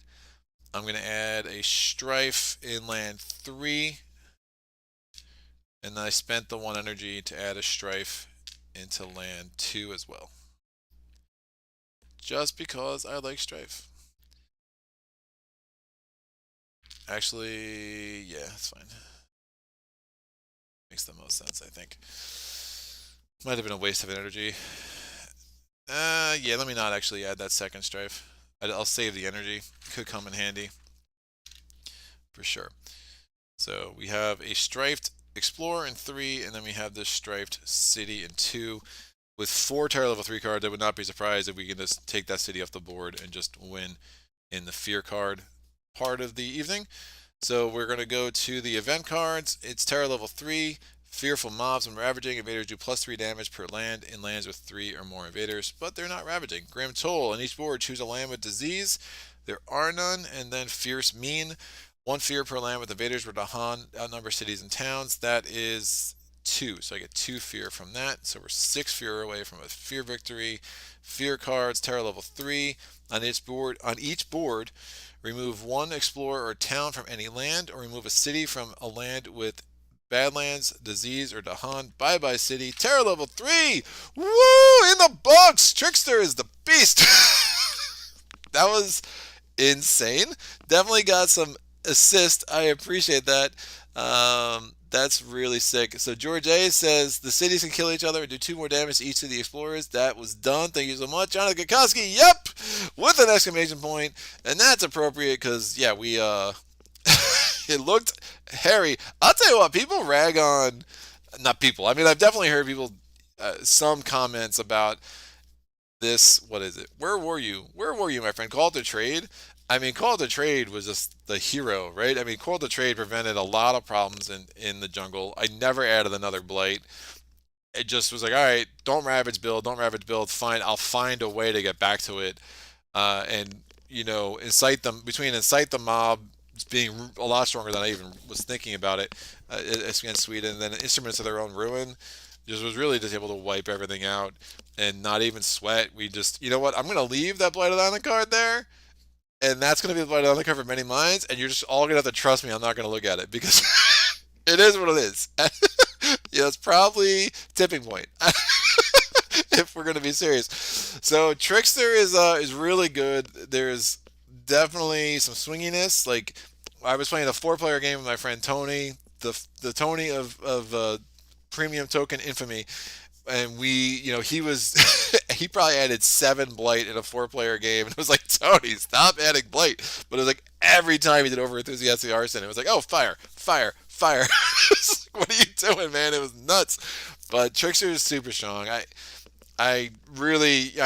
I'm going to add a strife in land 3. And then I spent the 1 energy to add a strife into land 2 as well. Just because I like strife. Actually, yeah, it's fine. Makes the most sense, I think. Might have been a waste of energy. Yeah, let me not actually add that second strife. I'll save the energy. Could come in handy. For sure. So we have a strifed explorer in 3, and then we have this strifed city in 2. With 4 tier level 3 cards, I would not be surprised if we can just take that city off the board and just win in the fear card part of the evening. So we're going to go to the event cards. It's terror level 3. Fearful mobs when ravaging. Invaders do +3 damage per land in lands with 3 or more invaders, but they're not ravaging. Grim Toll. On each board, choose a land with disease. There are none. And then Fierce Mean. 1 fear per land with invaders where Dahan outnumber cities and towns. That is 2. So I get 2 fear from that. So we're 6 fear away from a fear victory. Fear cards, terror level 3. On each board, remove 1 explorer or town from any land, or remove a city from a land with Badlands, Disease, or Dahan. Bye bye city. Terror level 3! Woo! In the books! Trickster is the beast! That was insane. Definitely got some assist. I appreciate that. That's really sick. So George A says the cities can kill each other and do 2 more damage to each of the explorers. That was done. Thank you so much, Jonathan Kokoski. Yep, with an exclamation point, and that's appropriate because yeah, we it looked hairy. I'll tell you what, people rag on, not people. I mean, I've definitely heard people some comments about this. What is it? Where were you? Where were you, my friend? Call to trade. I mean, Call to Trade was just the hero, right? I mean, Call to Trade prevented a lot of problems in the jungle. I never added another Blight. It just was like, all right, don't Ravage build, don't Ravage build. Fine, I'll find a way to get back to it. And, incite them, between incite the mob being a lot stronger than I even was thinking about it against Sweden, and then instruments of their own ruin, just was really just able to wipe everything out and not even sweat. We just, you know what, I'm going to leave that Blighted Island card there, and that's going to be the on the cover of many minds, and you're just all going to have to trust me. I'm not going to look at it because it is what it is. Yeah, it's probably tipping point if we're going to be serious. So Trickster is really good. There's definitely some swinginess. Like I was playing a 4-player game with my friend Tony, the Tony of premium token infamy, and he was he probably added 7 blight in a 4-player game, and it was like, Tony, stop adding blight. But it was like every time he did over enthusiastic arson, it was like, oh, fire, fire, fire. What are you doing, man? It was nuts. But Trickster is super strong. I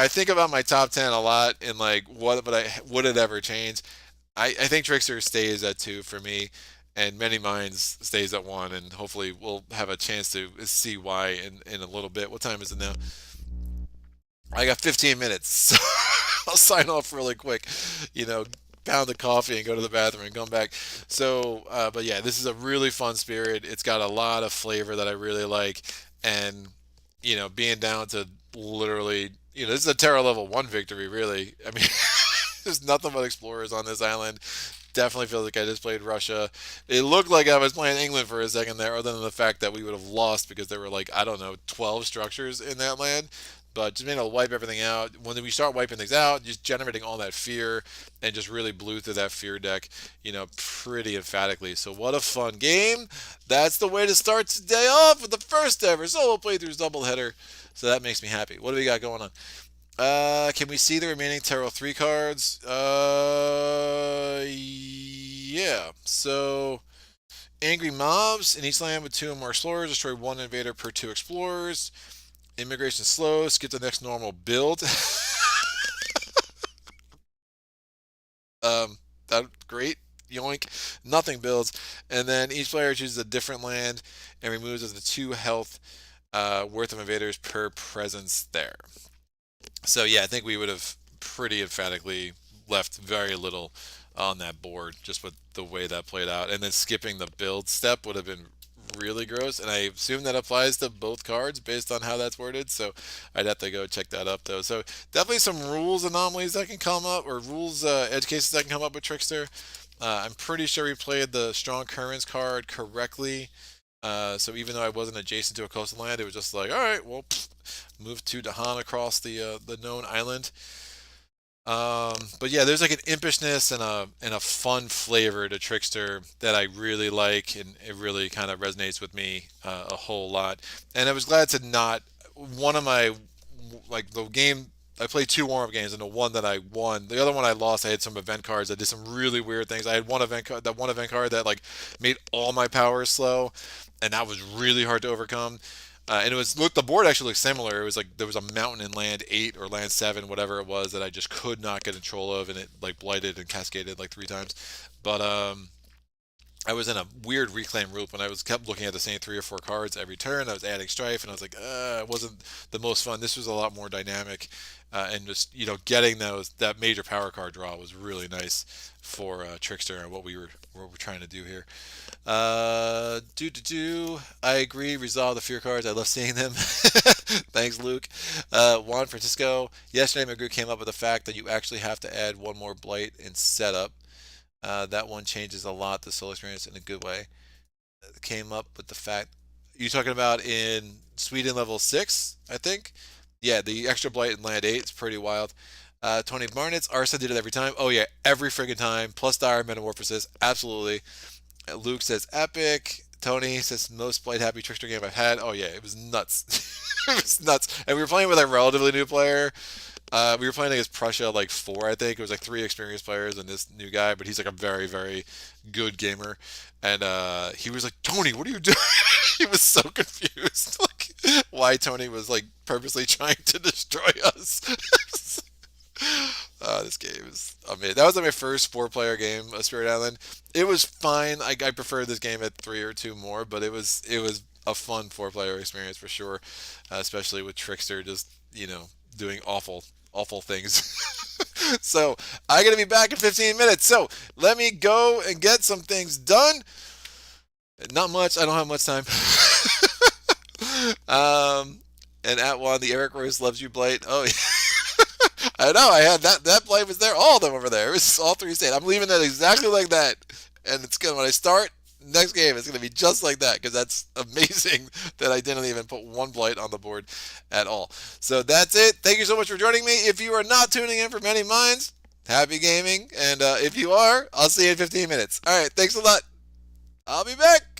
think about my top 10 a lot, and like would it ever change? I think Trickster stays at 2 for me, and Many Minds stays at 1, and hopefully we'll have a chance to see why in a little bit. What time is it now? I got 15 minutes, so I'll sign off really quick. Pound the coffee and go to the bathroom and come back. So, but yeah, this is a really fun spirit. It's got a lot of flavor that I really like, and being down to literally, this is a Terra level 1 victory, really. I mean, there's nothing but explorers on this island. Definitely feels like I just played Russia. It looked like I was playing England for a second there, other than the fact that we would have lost because there were like, I don't know, 12 structures in that land. But just being able to wipe everything out. When we start wiping things out, just generating all that fear and just really blew through that fear deck, pretty emphatically. So what a fun game. That's the way to start today off with the first ever solo playthroughs doubleheader. So that makes me happy. What do we got going on? Can we see the remaining Tarot 3 cards? Yeah. So, Angry Mobs. In each land with 2 or more explorers, destroy 1 invader per 2 explorers. Immigration slow. Skip the next normal build. That great. Yoink. Nothing builds. And then each player chooses a different land and removes the 2 health worth of invaders per presence there. So yeah, I think we would have pretty emphatically left very little on that board just with the way that played out. And then skipping the build step would have been really gross. And I assume that applies to both cards based on how that's worded. So I'd have to go check that up though. So definitely some rules anomalies that can come up, or rules edge cases that can come up with Trickster. I'm pretty sure we played the Strong Currents card correctly. So even though I wasn't adjacent to a coastal land, it was just like, all right, well, move to Dahan across the known island. But yeah, there's like an impishness and a fun flavor to Trickster that I really like, and it really kind of resonates with me a whole lot. And I was glad to not one of my like the game. I played 2 warm-up games, and the one that I won, the other one I lost. I had some event cards that did some really weird things. I had one event card that like made all my powers slow, and that was really hard to overcome. And it was look the board actually looked similar. It was like there was a mountain in land 8 or land 7, whatever it was, that I just could not get control of, and it like blighted and cascaded like 3 times. But I was in a weird reclaim loop when I was kept looking at the same 3 or 4 cards every turn. I was adding strife, and I was like, it wasn't the most fun. This was a lot more dynamic, and just getting that major power card draw was really nice for Trickster and what we're trying to do here. I agree. Resolve the fear cards. I love seeing them. Thanks, Luke. Juan Francisco. Yesterday, my group came up with the fact that you actually have to add 1 more blight in setup. That one changes a lot the soul experience in a good way. Came up with the fact you talking about in Sweden level 6, I think. Yeah, the extra blight in land 8 is pretty wild. Tony Barnett's Arsa did it every time. Oh yeah, every friggin' time. Plus dire metamorphosis, absolutely. Luke says epic. Tony says most blight happy Trickster game I've had. Oh yeah, it was nuts. It was nuts. And we were playing with a relatively new player. We were playing against Prussia like 4, I think. It was like 3 experienced players and this new guy, but he's like a very, very good gamer. And he was like, Tony, what are you doing? He was so confused. Like, why Tony was like purposely trying to destroy us. This game is amazing. That was like my first 4-player game of Spirit Island. It was fine. I preferred this game at 3 or 2 more, but it was a fun 4-player experience for sure, especially with Trickster just doing awful things. So I gotta be back in 15 minutes. So let me go and get some things done. Not much. I don't have much time. And at one, the Eric Rose loves you blight. Oh yeah. I know. I had that blight was there. All of them over there. It was all 3 stayed. I'm leaving that exactly like that. And it's gonna when I start next game, it's gonna be just like that because that's amazing that I didn't even put 1 blight on the board at all. So that's it. Thank you so much for joining me. If you are not tuning in for Many Minds, happy gaming. And if you are, I'll see you in 15 minutes. All right. Thanks a lot. I'll be back.